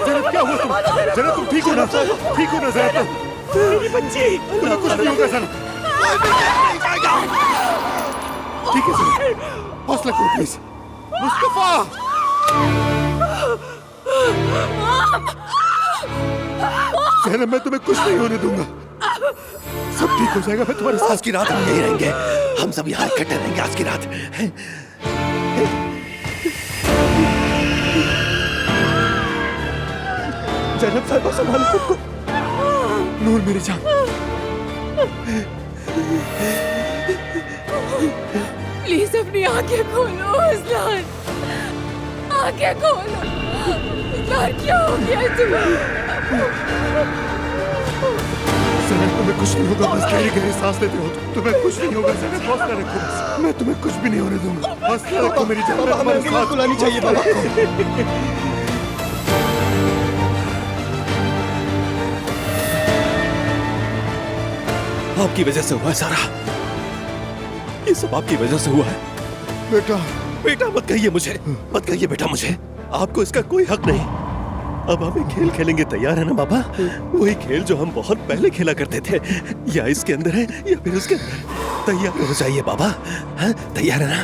जरा क्या हुआ तुम? जरा तुम ठीक हो ना? ठीक हो ना जरा? मेरी बच्ची, तुम्हें कुछ नहीं होगा सर। ठीक है सर, हौसला करो प्लीज। मुस्तफा! ज़ैनब, मैं तुम्हें कुछ नहीं होने दूंगा। सब ठीक हो जाएगा। मैं तुम्हारे साथ आज की रात हम यही रहेंगे। हम सब यहाँ इकट्ठे रहेंगे आज की रात। ज़ैनब साहिबा संभालो खुद को। नूर मेरी जान। प्लीज अपनी आंखें खोलो असलान, आंखें खोलो। असलान क्या हो गया तुम्हें? ज़ैनब तुम्हें कुछ नहीं होगा, बस गहरी गहरी सांस लेते हो। तुम्हें कुछ नहीं होगा ज़ैनब, हौसला रखो। मैं तुम्हें कुछ भी नहीं होने दूंगा। हौसला रखो मेरी जान। हमारे साथ बुलानी चाहिए बाबा को। आपकी वजह से हुआ है सारा। ये सब आपकी वजह से हुआ है। बेटा, बेटा मत कहिए मुझे, मत कहिए बेटा मुझे। आपको इसका कोई हक नहीं। अब हम एक खेल खेलेंगे, तैयार है ना बाबा? वही खेल जो हम बहुत पहले खेला करते थे। या इसके अंदर है या फिर उसके अंदर। तैयार हो जाइए बाबा। हाँ तैयार है ना?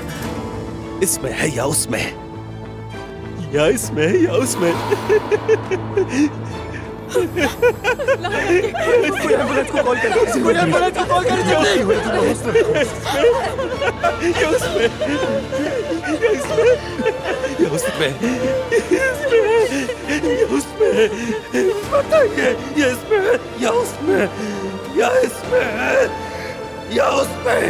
इसमें है या उसमें? या इसमें है या उसमें? एम्बुलेंस को कॉल करो। एम्बुलेंस को कॉल करो जल्दी। या उसमें, या इसमें, या उसमें, या उसमें, बताइए। या इसमें, या उसमें, या इसमें, या उसमें।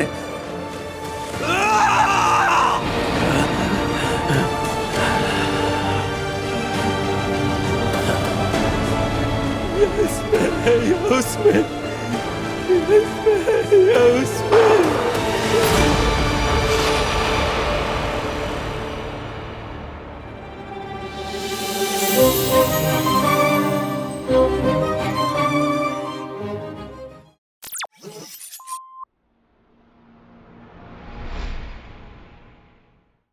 या इसमें, या उसमें, या इसमें, या उसमें।